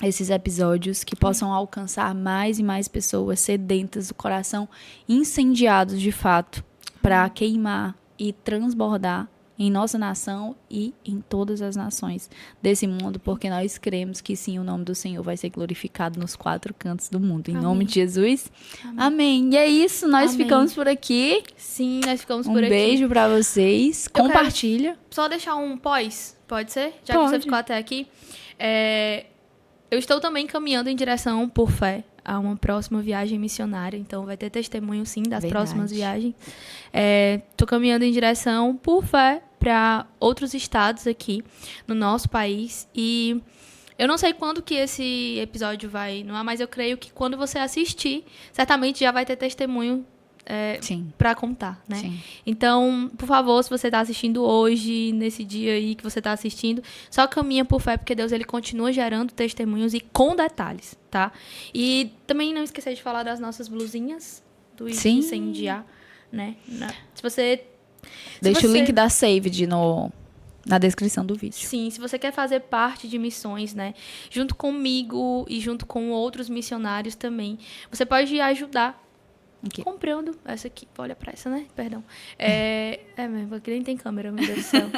esses episódios, que possam alcançar mais e mais pessoas sedentas do coração, incendiados de fato, para queimar e transbordar em nossa nação e em todas as nações desse mundo, porque nós cremos que sim, o nome do Senhor vai ser glorificado nos 4 cantos do mundo. Em Amém. nome de Jesus. Amém. E é isso, nós Amém. ficamos por aqui. Sim, nós ficamos por aqui. Um beijo pra vocês. Eu Compartilha. Só deixar um pode ser? Já Pode. que você ficou até aqui. Eu estou também caminhando em direção, por fé, a uma próxima viagem missionária. Então, vai ter testemunho, sim, das Verdade. próximas viagens. Estou caminhando em direção, por fé, para outros estados aqui no nosso país. E eu não sei quando que esse episódio vai no ar, mas eu creio que quando você assistir, certamente já vai ter testemunho Sim. para contar, né? Sim. Então, por favor, se você está assistindo hoje, nesse dia aí que você está assistindo, só caminha por fé, porque Deus ele continua gerando testemunhos e com detalhes, tá? E também não esquecer de falar das nossas blusinhas do Sim. incendiar, né? Se você... Deixa o link da Saved na descrição do vídeo. Sim, se você quer fazer parte de missões, né? Junto comigo e junto com outros missionários também, você pode ajudar Aqui. comprando essa aqui. Olha pra essa, né? Perdão. É mesmo, aqui nem tem câmera, meu Deus do céu.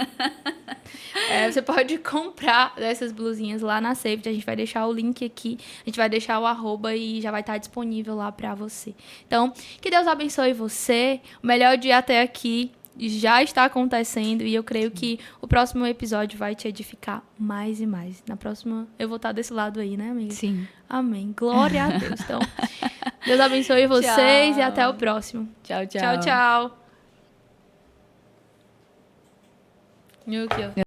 Você pode comprar essas blusinhas lá na Saved. A gente vai deixar o link aqui. A gente vai deixar o @ e já vai estar disponível lá pra você. Então, que Deus abençoe você. O melhor dia até aqui já está acontecendo e eu creio que o próximo episódio vai te edificar mais e mais. Na próxima, eu vou estar desse lado aí, né, amiga? Sim. Amém. Glória a Deus. Então, Deus abençoe vocês e até o próximo. Tchau, tchau. Tchau, tchau. Aqui, ó.